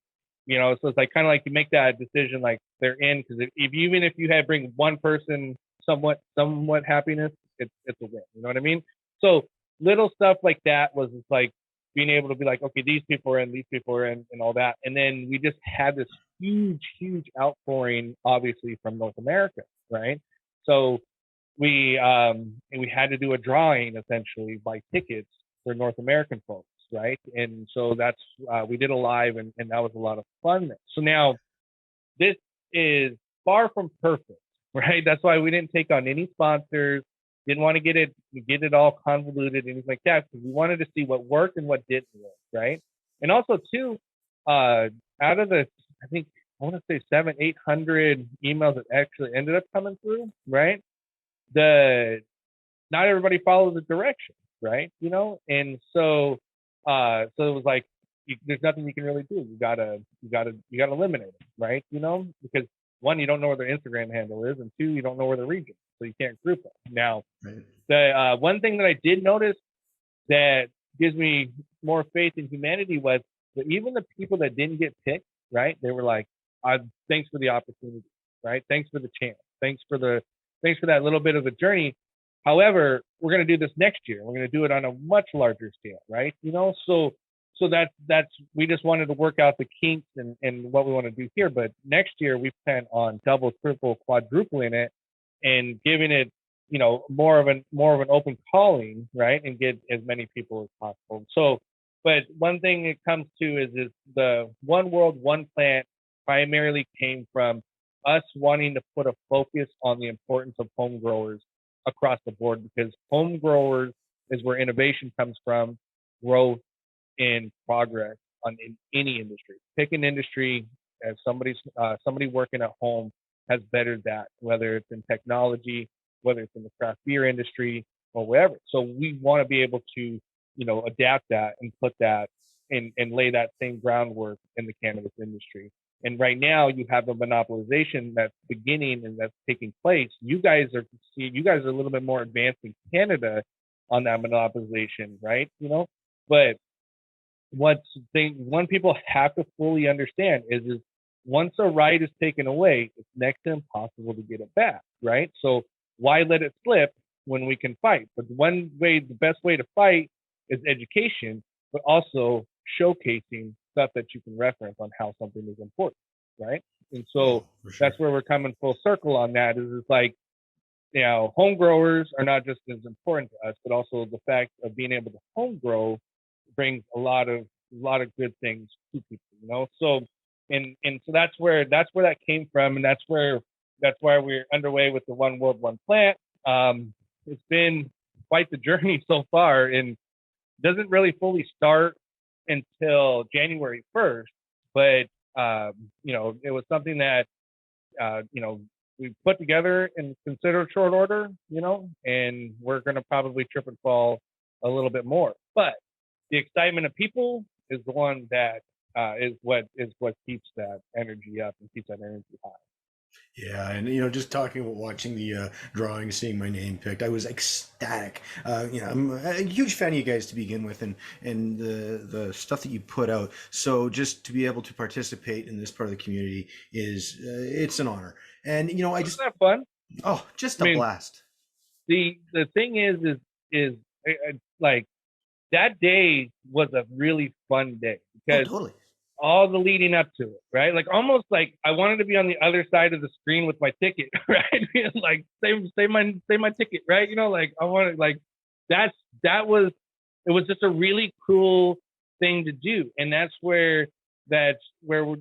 So it's like kind of like you make that decision, like they're in, because even if you had bring one person somewhat happiness, it's a win. You know what I mean? So little stuff like that was just like being able to be like, okay, these people are in, and all that. And then we just had this huge outpouring, obviously from North America, right? So we had to do a drawing essentially by tickets for North American folks, right? And so that's we did a live, and that was a lot of fun. So now this is far from perfect, right? That's why we didn't take on any sponsors, didn't want to get it all convoluted and things like that, because we wanted to see what worked and what didn't work, right? And also too, out of the, I think I want to say 700-800 emails that actually ended up coming through, right? Not everybody follows the direction, right? And so it was like there's nothing you can really do. You gotta eliminate it, right? Because one, you don't know where their Instagram handle is, and two, you don't know where the region, so you can't group them. Now, right. The one thing that I did notice that gives me more faith in humanity was that even the people that didn't get picked, right? They were like, "Thanks for the opportunity," right? Thanks for the chance. Thanks for that little bit of a journey. However, we're going to do this next year. We're going to do it on a much larger scale, right? So that's we just wanted to work out the kinks and what we want to do here. But next year we plan on double, triple, quadrupling it and giving it, more of an open calling, right? And get as many people as possible. So, but one thing it comes to is the one world, one plant primarily came from us wanting to put a focus on the importance of home growers across the board, because home growers is where innovation comes from, growth and progress in any industry. Pick an industry, as somebody working at home has bettered that, whether it's in technology, whether it's in the craft beer industry or wherever. So we want to be able to, adapt that and put that and lay that same groundwork in the cannabis industry. And right now you have a monopolization that's beginning and that's taking place. You guys are a little bit more advanced in Canada on that monopolization, right? But one people have to fully understand is once a right is taken away, it's next to impossible to get it back, right? So why let it slip when we can fight? But the best way to fight is education, but also showcasing stuff that you can reference on how something is important, right? And so that's where we're coming full circle on that. Is it's like, home growers are not just as important to us, but also the fact of being able to home grow brings a lot of good things to people, So so that's where that came from, and that's why we're underway with the One World, One Plant. It's been quite the journey so far, and doesn't really fully start until January 1st. But it was something that we put together in considered short order, and we're going to probably trip and fall a little bit more. But the excitement of people is the one that is what keeps that energy up and keeps that energy high.
Yeah, and just talking about watching the drawing, seeing my name picked, I was ecstatic. I'm a huge fan of you guys to begin with, and the stuff that you put out. So just to be able to participate in this part of the community it's an honor. And I just
have fun.
Oh, just a blast.
The thing is like that day was a really fun day because
totally.
All the leading up to it, right? Like almost like I wanted to be on the other side of the screen with my ticket, right? Like say my ticket, right? Like I wanted it was just a really cool thing to do, and that's where we're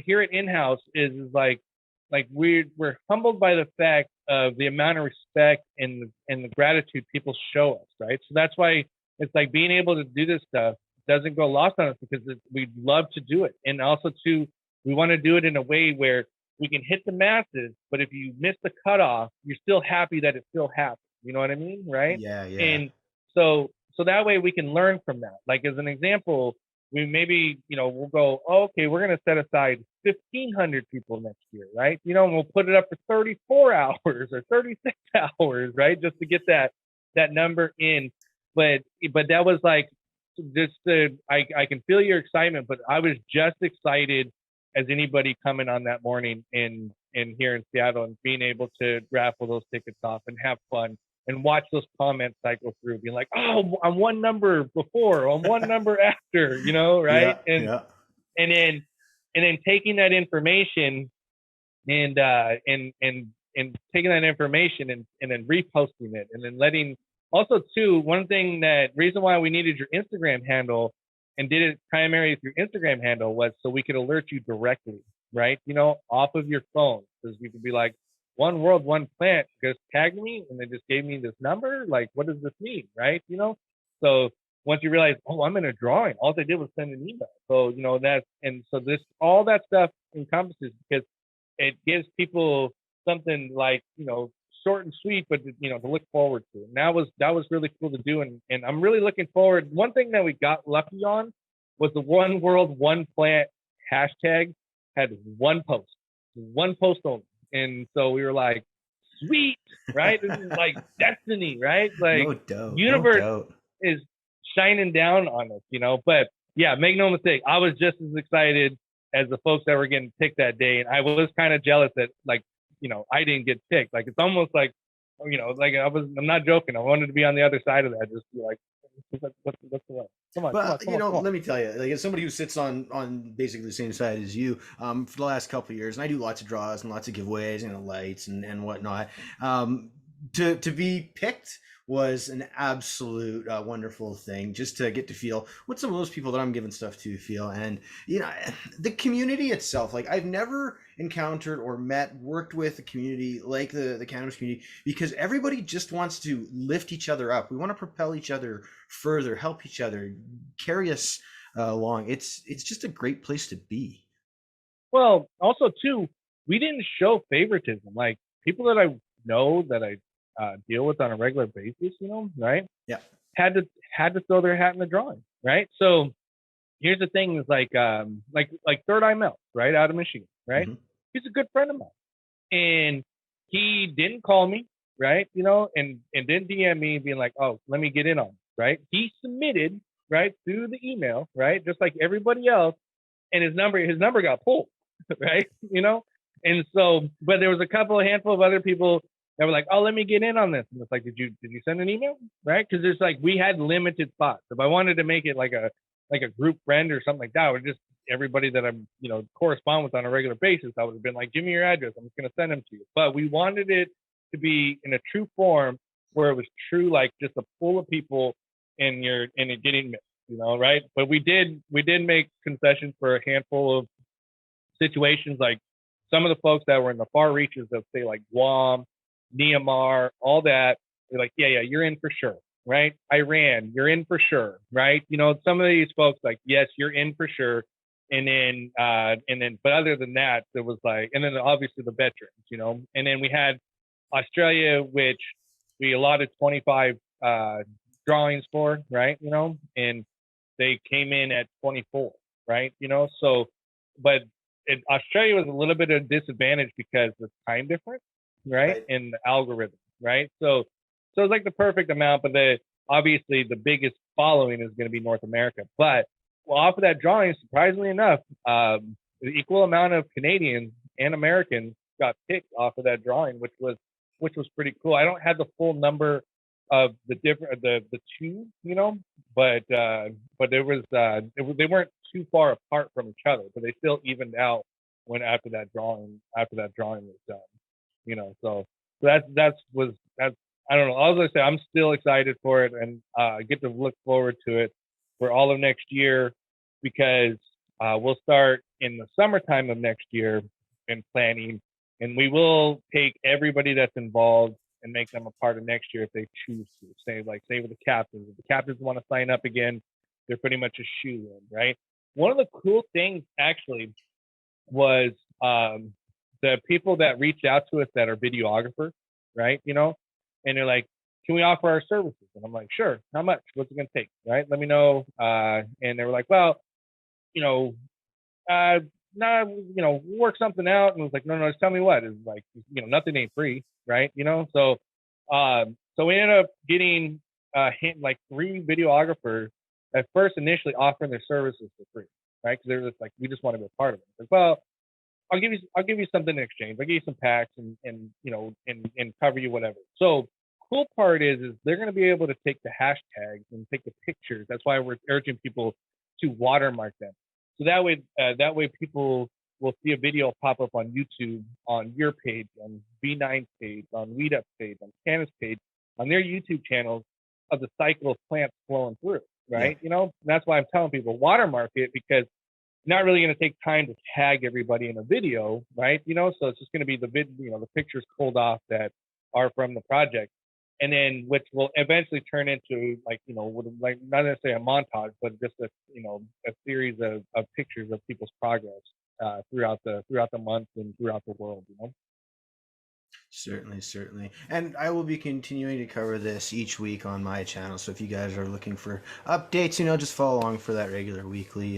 here at In-House is like we're humbled by the fact of the amount of respect and the gratitude people show us, right? So that's why it's like being able to do this stuff doesn't go lost on us, because we love to do it. And also too, we want to do it in a way where we can hit the masses, but if you miss the cutoff, you're still happy that it still happened. You know what I mean? Right?
Yeah.
And so that way we can learn from that. Like as an example, we maybe, we'll go, okay, we're going to set aside 1,500 people next year, right? And we'll put it up for 34 hours or 36 hours, right? Just to get that number in. But that was like, I can feel your excitement, but I was just excited as anybody coming on that morning in here in Seattle and being able to raffle those tickets off and have fun and watch those comments cycle through, being like, oh, I'm one number before, I'm one number after, right?
Yeah.
And then taking that information and taking that information and then reposting it, and then letting. Also, too, reason why we needed your Instagram handle and did it primarily through Instagram handle was so we could alert you directly, right? Off of your phone, because we could be like, One World, One Plant just tagged me and they just gave me this number. Like, what does this mean, right? So once you realize, oh, I'm in a drawing, all they did was send an email. So all that stuff encompasses, because it gives people something like short and sweet, but to look forward to. And that was really cool to do, and I'm really looking forward. One thing that we got lucky on was the One World, One Plant hashtag had one post only, and so we were like, sweet, right? This is like destiny, right? Like
no doubt,
universe is shining down on us, But yeah, make no mistake, I was just as excited as the folks that were getting picked that day, and I was kind of jealous that like I didn't get picked. Like it's almost like, like I'm not joking. I wanted to be on the other side of that, just be like, what's the way? Come on,
Well,
come on.
let me tell you, like as somebody who sits on basically the same side as you, for the last couple of years, and I do lots of draws and lots of giveaways and lights and whatnot. To be picked was an absolute wonderful thing, just to get to feel what some of those people that I'm giving stuff to feel. And the community itself, like I've never encountered or worked with a community like the cannabis community, because everybody just wants to lift each other up. We want to propel each other further, help each other, carry us along. It's just a great place to be.
Well, also too, we didn't show favoritism. Like people that I know that I deal with on a regular basis, right?
Yeah.
Had to throw their hat in the drawing, right? So here's the thing: is like Third Eye Mel, right, out of Michigan, right?
Mm-hmm.
He's a good friend of mine, and he didn't call me, right? And didn't DM me being like, oh, let me get in on it, right? He submitted right through the email, right, just like everybody else, and his number got pulled, right? And so, but there was a handful of other people that were like, oh, let me get in on this. And it's like, did you send an email? Right? Because there's like, we had limited spots. If I wanted to make it like a group friend or something like that, or just everybody that I'm, correspond with on a regular basis, I would have been like, give me your address. I'm just going to send them to you. But we wanted it to be in a true form where it was true, like just a pool of people and it getting mixed, right? But we did make concessions for a handful of situations, like some of the folks that were in the far reaches of say like Guam, Myanmar, all that. They're like, yeah, you're in for sure, right? Iran, you're in for sure, right? Some of these folks like, yes, you're in for sure. And then, but other than that, there was like, and then obviously the veterans, and then we had Australia, which we allotted 25 drawings for, right? And they came in at 24, right? So, but Australia was a little bit of a disadvantage because of time difference, right? And the algorithm, right? So it's like the perfect amount, but obviously the biggest following is going to be North America. But off of that drawing, surprisingly enough, the equal amount of Canadians and Americans got picked off of that drawing, which was pretty cool. I don't have the full number of the two, but there was they weren't too far apart from each other, but they still evened out when after that drawing was done, so that's I don't know. I was gonna say I'm still excited for it, and get to look forward to it for all of next year, because we'll start in the summertime of next year in planning, and we will take everybody that's involved and make them a part of next year if they choose to. Say with the captains. If the captains want to sign up again, they're pretty much a shoe-in, right? One of the cool things actually was the people that reached out to us that are videographers, right? And they're like, can we offer our services? And I'm like, sure. How much? What's it going to take? Right? Let me know. And they were like, well, no, work something out. And I was like, no, just tell me what. It's like, nothing ain't free, right? So we ended up getting like 3 videographers at first initially offering their services for free, right? Because they were just like, we just want to be a part of it. Like, well, I'll give you something in exchange. I'll give you some packs and cover you whatever. So cool part is they're going to be able to take the hashtags and take the pictures. That's why we're urging people to watermark them. So that way people will see a video pop up on YouTube, on your page, on B9's page, on Weed Up's page, on Canna's page, on their YouTube channels of the cycle of plants flowing through, right? Yeah. And that's why I'm telling people watermark it, because not really going to take time to tag everybody in a video, right? So it's just going to be the pictures pulled off that are from the project, and then which will eventually turn into like not necessarily a montage, but just a series of pictures of people's progress throughout the month and throughout the world.
Certainly. And I will be continuing to cover this each week on my channel. So if you guys are looking for updates, just follow along for that regular weekly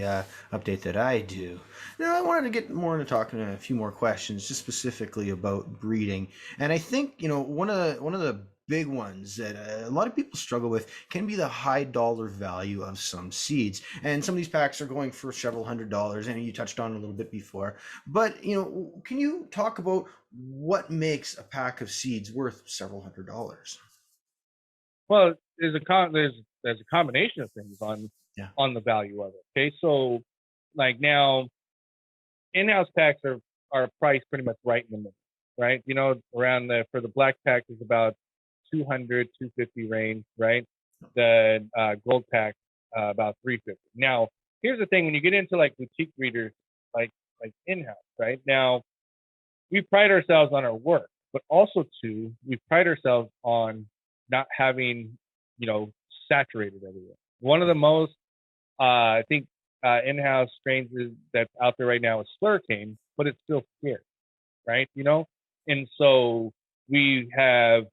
update that I do. Now, I wanted to get more into talking a few more questions, just specifically about breeding. And I think, one of the big ones that a lot of people struggle with can be the high dollar value of some seeds. And some of these packs are going for several $100s, and you touched on it a little bit before. But, can you talk about what makes a pack of seeds worth several $100s?
Well, there's a combination of things
Yeah.
on the value of it. Okay, so like now, in-house packs are priced pretty much right in the middle, right? Around for the black pack is about 200, 250 range, right? The gold pack about 350. Now, here's the thing: when you get into like boutique breeders, like in-house, right? Now, we pride ourselves on our work, but also too, we pride ourselves on not having, saturated everywhere. One of the most, I think, in-house strains that's out there right now is slurricane, but it's still scarce, right? And so we have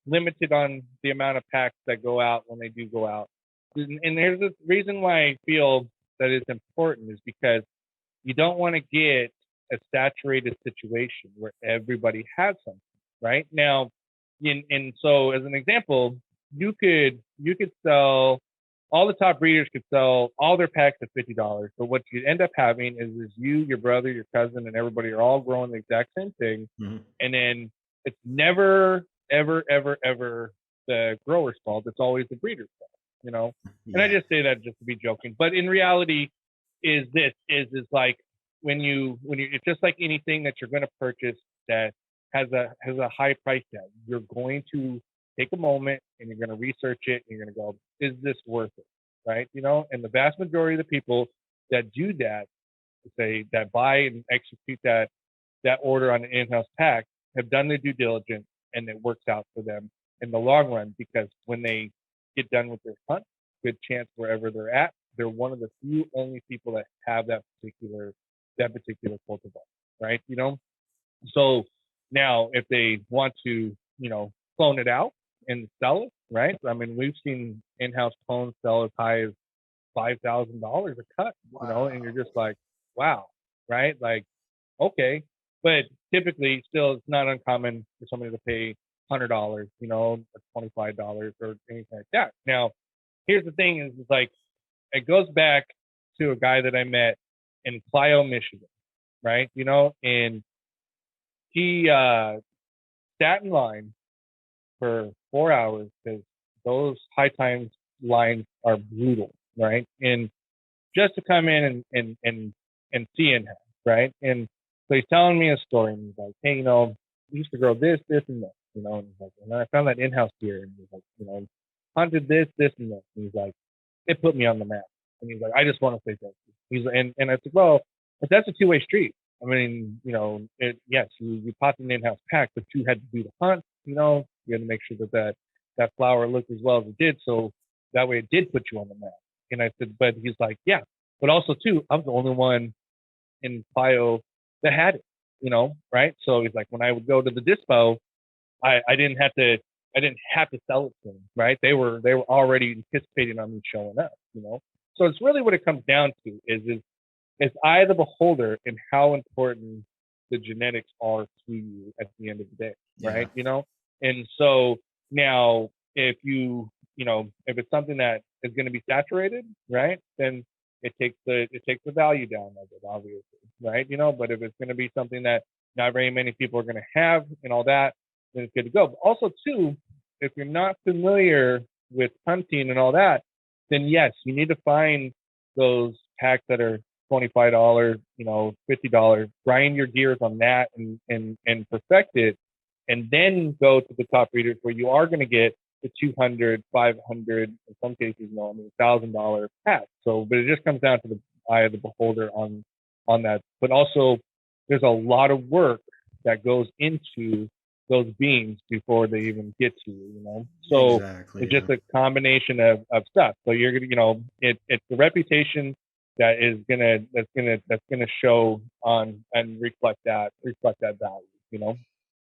limited on the amount of packs that go out when they do go out. And there's a reason why I feel that it's important is because you don't want to get a saturated situation where everybody has something, right? Now, and so as an example, you could sell all the top breeders could sell all their packs at $50, but what you end up having is you, your brother, your cousin, and everybody are all growing the exact same thing, and then it's never, ever, ever, ever the grower's fault. It's always the breeder's fault, And I just say that just to be joking, but in reality, is like when you it's just like anything that you're going to purchase that has a high price tag. You're going to take a moment and you're going to research it and you're going to go, is this worth it? Right? And the vast majority of the people that do that, that buy and execute that order on an in-house pack have done their due diligence and it works out for them in the long run, because when they get done with their hunt, good chance wherever they're at, they're one of the few only people that have that particular cultivar, right? So now if they want to, clone it out and sell it, right? I mean, we've seen in-house clones sell as high as $5,000 a cut,
Wow.
and you're just like, wow, right? Like, okay, but typically, still, it's not uncommon for somebody to pay $100, or $25 or anything like that. Now, here's the thing: is like it goes back to a guy that I met in Clio, Michigan, right? And he sat in line for 4 hours because those high times lines are brutal, right? And just to come in and see in-house, right? And so he's telling me a story, and he's like, hey, we used to grow this, and this, and he's like, and then I found that in-house here, and he's like, hunted this, and this, and he's like, it put me on the map, and he's like, I just want to say thank you. He's and I said, well, but that's a two-way street. I mean, yes, you popped an in-house pack, but you had to do the hunt, you had to make sure that flower looked as well as it did, so that way it did put you on the map. And I said, but he's like, yeah, but also too, I'm the only one in Clio that had it, right? So he's like, when I would go to the dispo, I didn't have to sell it to them, right? They were already anticipating on me showing up, So it's really what it comes down to is I the beholder in how important the genetics are to you at the end of the day, right? And so now if if it's something that is going to be saturated, right, then it takes the value down of it, obviously, right? But if it's going to be something that not very many people are going to have and all that, then it's good to go. But also too, if you're not familiar with hunting and all that, then yes, you need to find those packs that are $25, $50, grind your gears on that and perfect it, and then go to the top breeders where you are going to get the 200, 500, in some cases, $1,000 pack. So, but it just comes down to the eye of the beholder on that. But also, there's a lot of work that goes into those beans before they even get to you, So
Exactly,
it's just a combination of stuff. So you're gonna, it's the reputation that's gonna show on and reflect that value,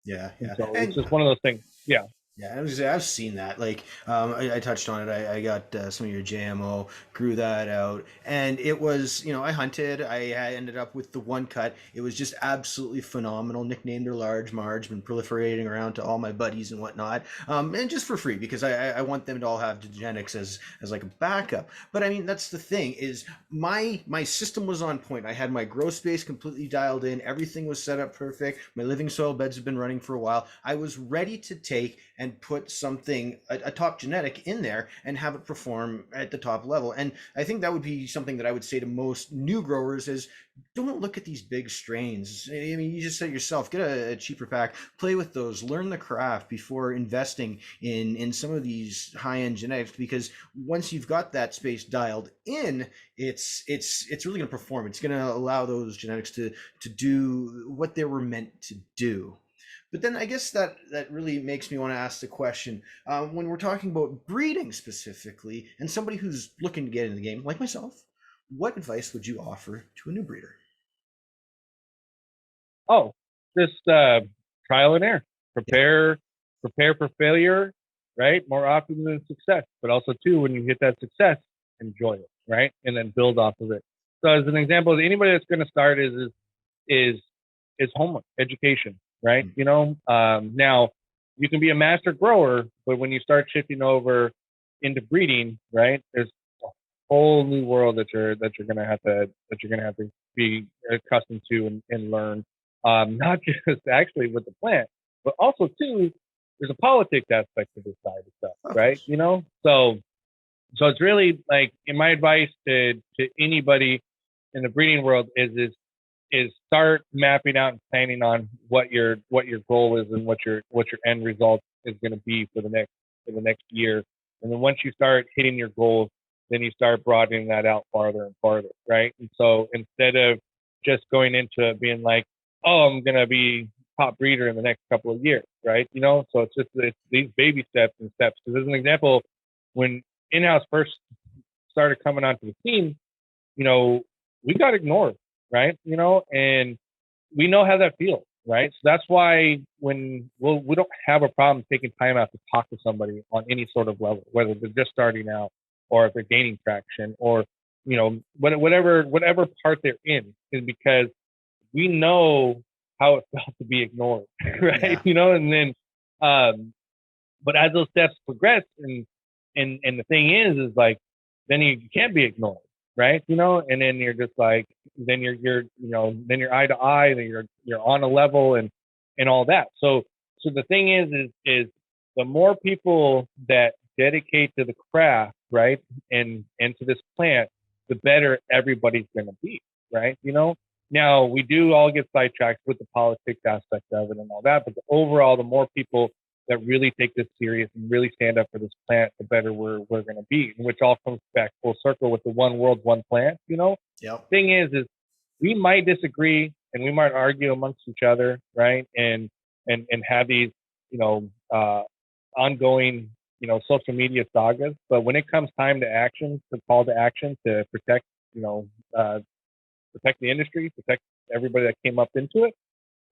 Yeah.
And so it's just one of those things. Yeah.
Yeah, I've seen that. Like, I touched on it. I got some of your JMO grew that out, and it was, I hunted. I ended up with the one cut. It was just absolutely phenomenal. Nicknamed her Large Marge. Been proliferating around to all my buddies and whatnot, and just for free because I want them to all have genetics as like a backup. But I mean, that's the thing is my system was on point. I had my grow space completely dialed in. Everything was set up perfect. My living soil beds have been running for a while. I was ready to take and put something, a top genetic in there and have it perform at the top level. And I think that would be something that I would say to most new growers is don't look at these big strains. I mean, you just said yourself, get a cheaper pack, play with those, learn the craft before investing in some of these high-end genetics, because once you've got that space dialed in, it's really going to perform. It's going to allow those genetics to do what they were meant to do. But then I guess that really makes me want to ask the question, when we're talking about breeding specifically, and somebody who's looking to get into the game, like myself, what advice would you offer to a new breeder?
Oh, just trial and error. Prepare for failure, right? More often than success. But also too, when you hit that success, enjoy it, right? And then build off of it. So as an example, anybody that's going to start is homework, education, right? Now you can be a master grower, but when you start shifting over into breeding, right? There's a whole new world that you're gonna have to be accustomed to and learn. Not just actually with the plant, but also too, there's a politics aspect to this side of stuff, right? So it's really like, in my advice to anybody in the breeding world is start mapping out and planning on what your goal is and what your end result is going to be for the next year. And then once you start hitting your goals, then you start broadening that out farther and farther, right? And so instead of just going into it being like, oh, I'm going to be top breeder in the next couple of years, right? So it's these baby steps and steps. Because as an example, when in-house first started coming onto the scene, we got ignored, right? And we know how that feels, right? So that's why when we don't have a problem taking time out to talk to somebody on any sort of level, whether they're just starting out or if they're gaining traction or, whatever part they're in, is because we know how it felt to be ignored, right?
Yeah.
And then, but as those steps progress, and the thing is like, then you can't be ignored, right? And then you're just like, then you're then you're eye to eye, then you're on a level and all that. So the thing is the more people that dedicate to the craft, right, and to this plant, the better everybody's going to be, right? Now we do all get sidetracked with the politics aspect of it and all that, but overall, the more people that really take this serious and really stand up for this plant, the better we're going to be, which all comes back full circle with the one world, one plant,
Yep.
Thing is we might disagree and we might argue amongst each other, right? And have these, ongoing, social media sagas. But when it comes time to action, to call to action to protect, protect the industry, protect everybody that came up into it,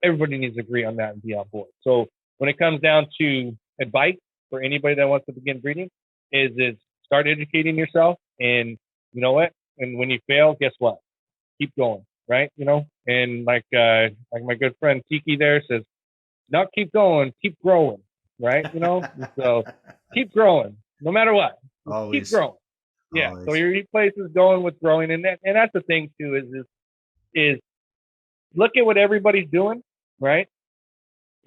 everybody needs to agree on that and be on board. So when it comes down to advice for anybody that wants to begin breeding, is start educating yourself, and you know what? And when you fail, guess what? Keep going, right? And like my good friend Tiki there says, not keep going, keep growing, right? So keep growing, no matter what.
Always.
Keep growing. Yeah.
Always.
So your place is going with growing, and that's the thing too is look at what everybody's doing, right?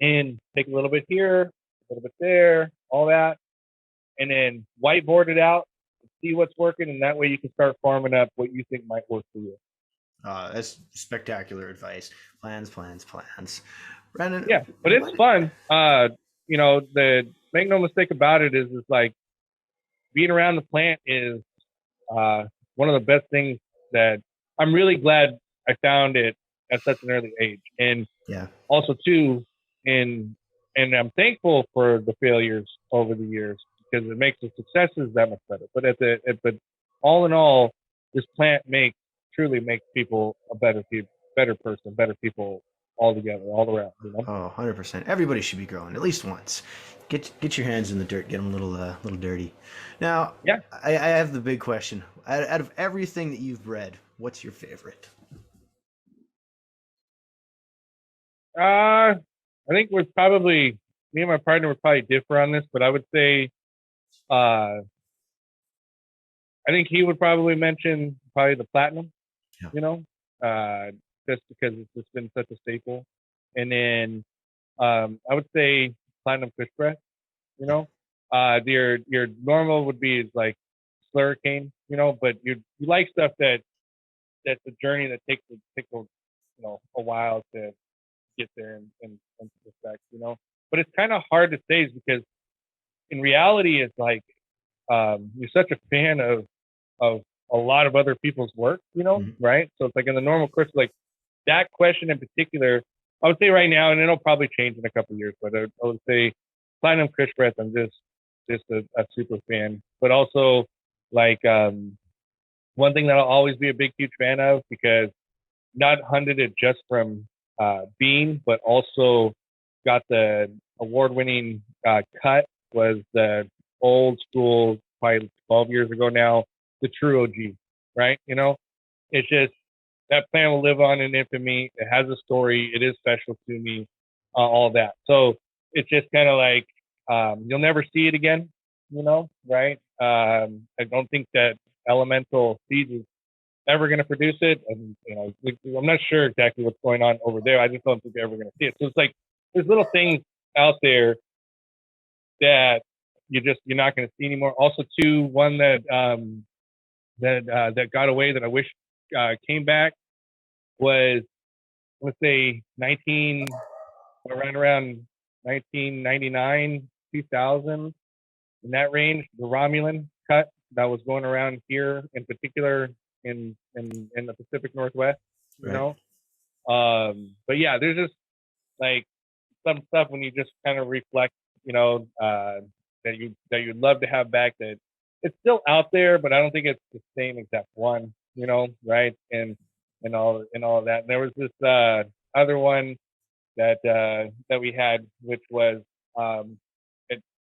And take a little bit here, a little bit there, all that, and then whiteboard it out, see what's working, and that way you can start farming up what you think might work for you.
That's spectacular advice. Plans. Branden.
Yeah, but it's fun. Make no mistake about it, is like being around the plant is one of the best things that I'm really glad I found it at such an early age. And also too, and I'm thankful for the failures over the years, because it makes the successes that much better. But all in all, this plant truly makes people a better person, better people all together, all around.
Oh, 100%. Everybody should be growing at least once. Get your hands in the dirt, get them a little dirty. Now,
Yeah.
I have the big question. Out of everything that you've bred, what's your favorite?
I think we're probably, me and my partner would probably differ on this, but I would say, I think he would probably mention probably the platinum,
Yeah.
Just because it's just been such a staple. And then I would say platinum fish breath, your normal would be like slurricane, but you like stuff that's a journey that takes a while to get there and respect, But it's kind of hard to say because in reality, it's like you're such a fan of a lot of other people's work, right? So it's like in the normal course, like that question in particular, I would say right now, and it'll probably change in a couple of years, but I would say platinum fish breath, I'm just a super fan. But also like one thing that I'll always be a big, huge fan of because not hunted it just from being, but also got the award-winning cut was the old school, probably 12 years ago now, the true OG, right? It's just that plant will live on in infamy. It has a story. It is special to me, all that. So it's just kind of like you'll never see it again, right? I don't think that Elemental Seeds is ever going to produce it. And, I'm not sure exactly what's going on over there. I just don't think they're ever going to see it. So it's like there's little things out there that you're not going to see anymore. Also, too, one that got away that I wish came back was, let's say, around 1999, 2000, in that range, the Romulan cut that was going around here, in particular in the Pacific Northwest,
Right.
But yeah, there's just like some stuff when you just kind of reflect, that you'd love to have back that it's still out there, but I don't think it's the same exact one, right? And all of that. And there was this other one that we had, which was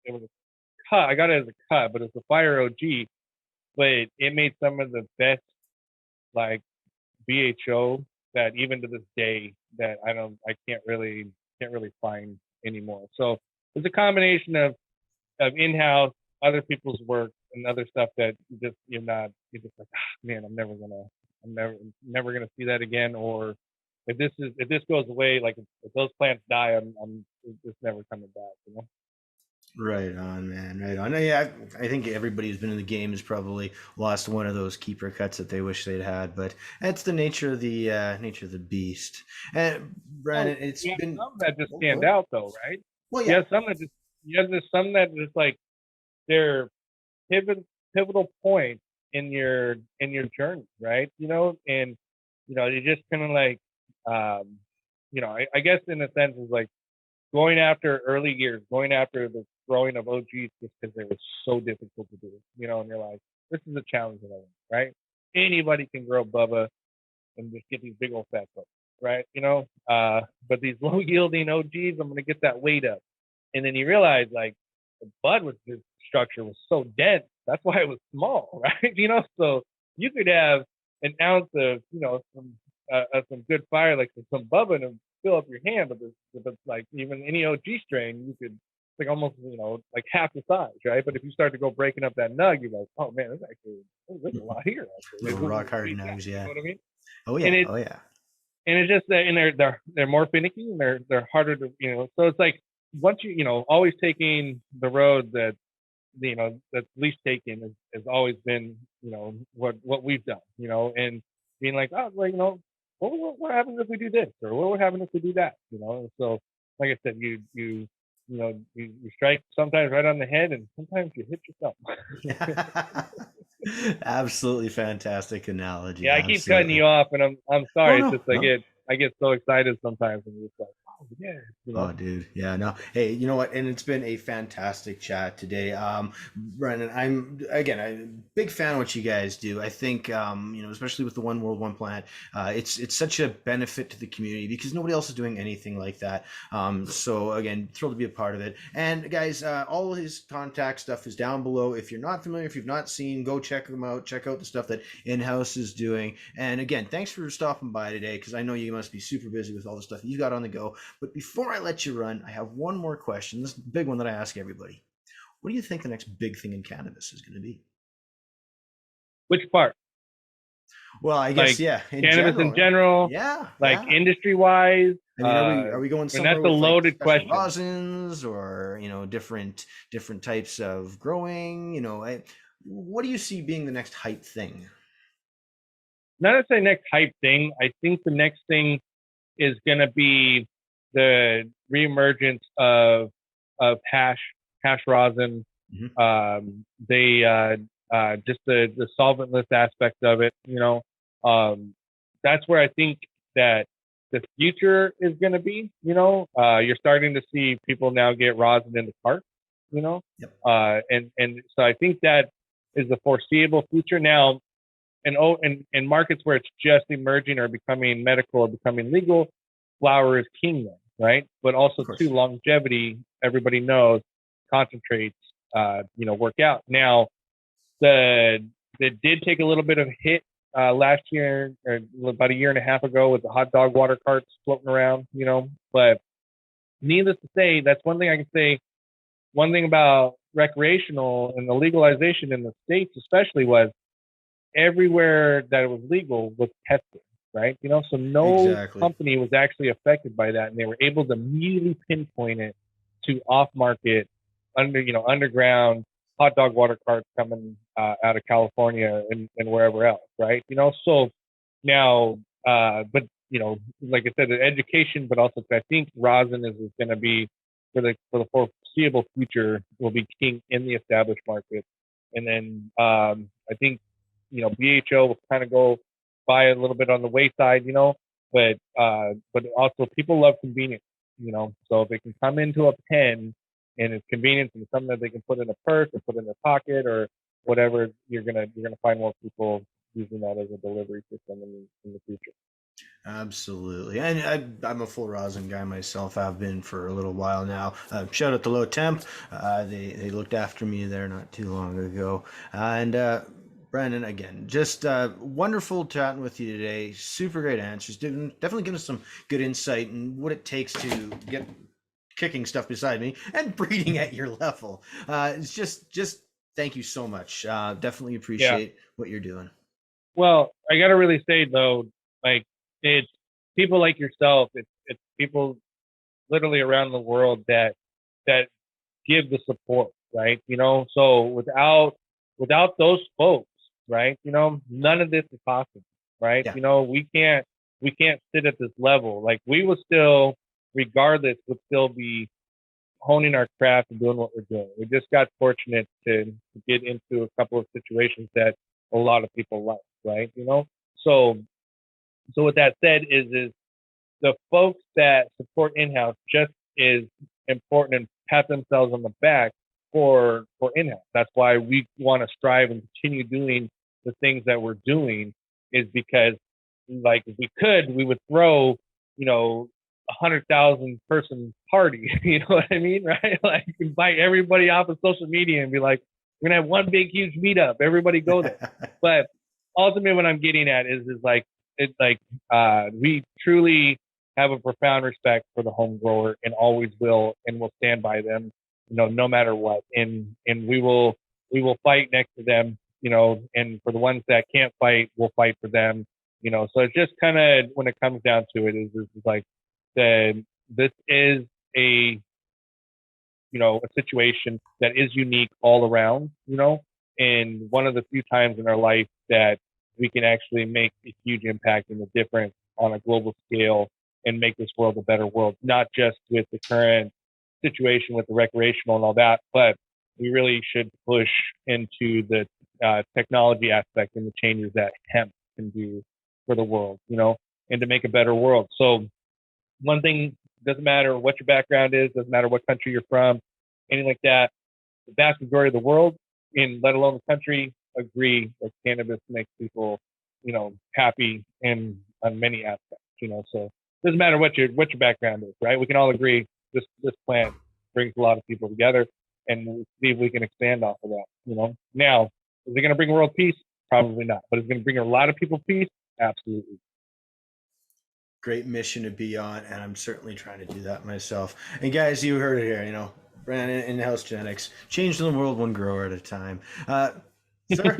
it was a cut. I got it as a cut, but it's a Fire OG. But it made some of the best like BHO that even to this day that I can't really find anymore. So it's a combination of in-house, other people's work, and other stuff that you're just like, man, I'm never gonna see that again. Or if this goes away, like if those plants die, I'm just never coming back.
Right on, man. Right on. Yeah, I think everybody who's been in the game has probably lost one of those keeper cuts that they wish they'd had, but that's the nature of the beast. And Brandon, it's
yeah,
been
some that just stand out though, right?
well,
Yeah,
yeah,
there's some that just like they're pivotal points in your journey, right? And you just kind of like I guess in a sense is like going after early years, going after the growing of OGs just because they were so difficult to do, and you're like, this is a challenge that I want, right? Anybody can grow Bubba and just get these big old fat books, right? But these low yielding OGs, I'm going to get that weight up. And then you realize like the structure was so dense. That's why it was small, right? So you could have an ounce of, some good fire, like some Bubba and fill up your hand, but it's like even any OG strain, you could like almost, like half the size, right? But if you start to go breaking up that nug, you're like, oh man, there's a lot here.
little rock hard nugs,
You
yeah.
know what I mean?
Oh yeah,
And
oh yeah.
and it's just that, and they're more finicky and they're harder to, so it's like once always taking the road that that's least taken has always been what we've done, and being like, oh well, what happens if we do this, or what would happen if we do that, so like I said, you strike sometimes right on the head and sometimes you hit yourself.
Absolutely fantastic analogy.
Yeah, I keep cutting you off, and I'm sorry.
Oh,
It's just I get so excited sometimes, and you're just like, oh Yeah,
Oh, dude. Yeah, no. Hey, you know what? And it's been a fantastic chat today. Branden, I'm a big fan of what you guys do. I think, especially with the One World, One Planet, it's such a benefit to the community because nobody else is doing anything like that. So again, thrilled to be a part of it. And guys, all his contact stuff is down below. If you're not familiar, if you've not seen, go check them out. Check out the stuff that In-House is doing. And again, thanks for stopping by today because I know you must be super busy with all the stuff you got on the go. But before I let you run, I have one more question. This is the big one that I ask everybody. What do you think the next big thing in cannabis is going to be?
which part?
Well, I guess
Like
yeah, in
cannabis
general,
in
right?
general,
Yeah,
like
yeah.
industry wise.
I mean, are we going
And
somewhere
that's a
with like
loaded
special
question.
rosins or different types of growing? What do you see being the next hype thing?
Not necessarily next hype thing. I think the next thing is going to be the reemergence of hash rosin.
Mhm.
They just the solventless aspect of it. That's where I think that the future is going to be. You're starting to see people now get rosin in the carts.
Yep.
And so I think that is the foreseeable future now. In markets where it's just emerging or becoming medical or becoming legal, flower is king then, right? But also
Of
too,
course.
longevity, everybody knows, concentrates, work out. Now, the that did take a little bit of a hit last year, or about a year and a half ago, with the hot dog water carts floating around, But needless to say, that's one thing I can say. One thing about recreational and the legalization in the states, especially, was everywhere that it was legal was tested, right? So no
Exactly.
company was actually affected by that, and they were able to immediately pinpoint it to off-market, underground hot dog water carts coming out of California and wherever else, right? So now, but like I said, the education, but also I think rosin is going to be for the foreseeable future will be king in the established market, and then I think BHO will kind of go by a little bit on the wayside, but also people love convenience, so if they can come into a pen and it's convenience and it's something that they can put in a purse or put in their pocket or whatever, you're gonna find more people using that as a delivery system in the future.
Absolutely, and I'm a full rosin guy myself. I've been for a little while now. Shout out to Low Temp. They looked after me there not too long ago. And Branden, again, just wonderful chatting with you today. Super great answers. Definitely giving us some good insight and what it takes to get kicking stuff beside me and breeding at your level. It's just thank you so much. Definitely
Yeah.
appreciate what you're doing.
Well, I gotta really say though, like it's people like yourself. It's people literally around the world that give the support, right? So without those folks, right? None of this is possible, right?
Yeah.
We can't sit at this level. Like we will still, regardless, would still be honing our craft and doing what we're doing. We just got fortunate to get into a couple of situations that a lot of people like, right? So with that said, is the folks that support in-house just is important and pat themselves on the back for in-house. That's why we want to strive and continue doing the things that we're doing, is because like if we could, we would throw, 100,000 person party. You know what I mean? Right? Like invite everybody off of social media and be like, we're gonna have one big huge meetup. Everybody go there. But ultimately what I'm getting at is like it's like we truly have a profound respect for the home grower and always will, and will stand by them, no matter what. And we will fight next to them, and for the ones that can't fight, we'll fight for them. So it's just kind of when it comes down to it, is like this is a a situation that is unique all around, and one of the few times in our life that we can actually make a huge impact and a difference on a global scale and make this world a better world, not just with the current situation with the recreational and all that, but we really should push into the technology aspect and the changes that hemp can do for the world, and to make a better world. So one thing Doesn't matter what your background is, doesn't matter what country you're from, anything like that. The vast majority of the world, let alone the country, agree that cannabis makes people, happy on many aspects. So it doesn't matter what your background is, right? We can all agree this plant brings a lot of people together, and we'll see if we can expand off of that. Now, is it going to bring world peace? Probably not, but it's going to bring a lot of people peace. Absolutely.
Great mission to be on, and I'm certainly trying to do that myself. And guys, you heard it here. Branden in-house genetics, changing the world one grower at a time. Sir,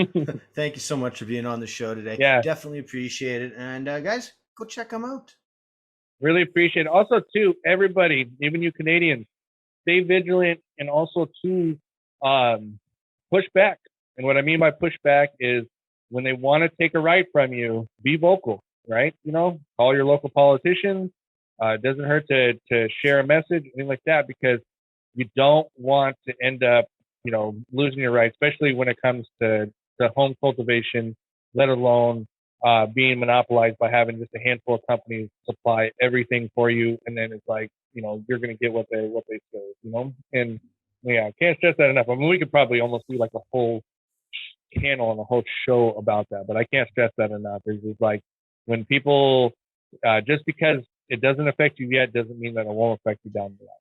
thank you so much for being on the show today.
Yeah,
definitely appreciate it. And guys, go check them out.
Really appreciate it. Also, too, everybody, even you Canadians, stay vigilant, and also to push back. And what I mean by push back is when they want to take a right from you, be vocal, right? Call your local politicians. It doesn't hurt to share a message, anything like that, because you don't want to end up, losing your rights, especially when it comes to home cultivation, let alone being monopolized by having just a handful of companies supply everything for you, and then it's like, you're going to get what they say, And yeah, I can't stress that enough. I mean, we could probably almost do like a whole channel and a whole show about that, but I can't stress that enough. It's just like when people, just because it doesn't affect you yet, doesn't mean that it won't affect you down the line.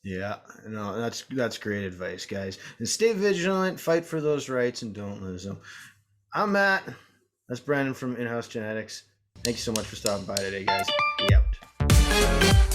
Yeah, no, that's great advice, guys. And stay vigilant, fight for those rights, and don't lose them. I'm Matt. That's Branden from In-House Genetics. Thank you so much for stopping by today, guys. We out.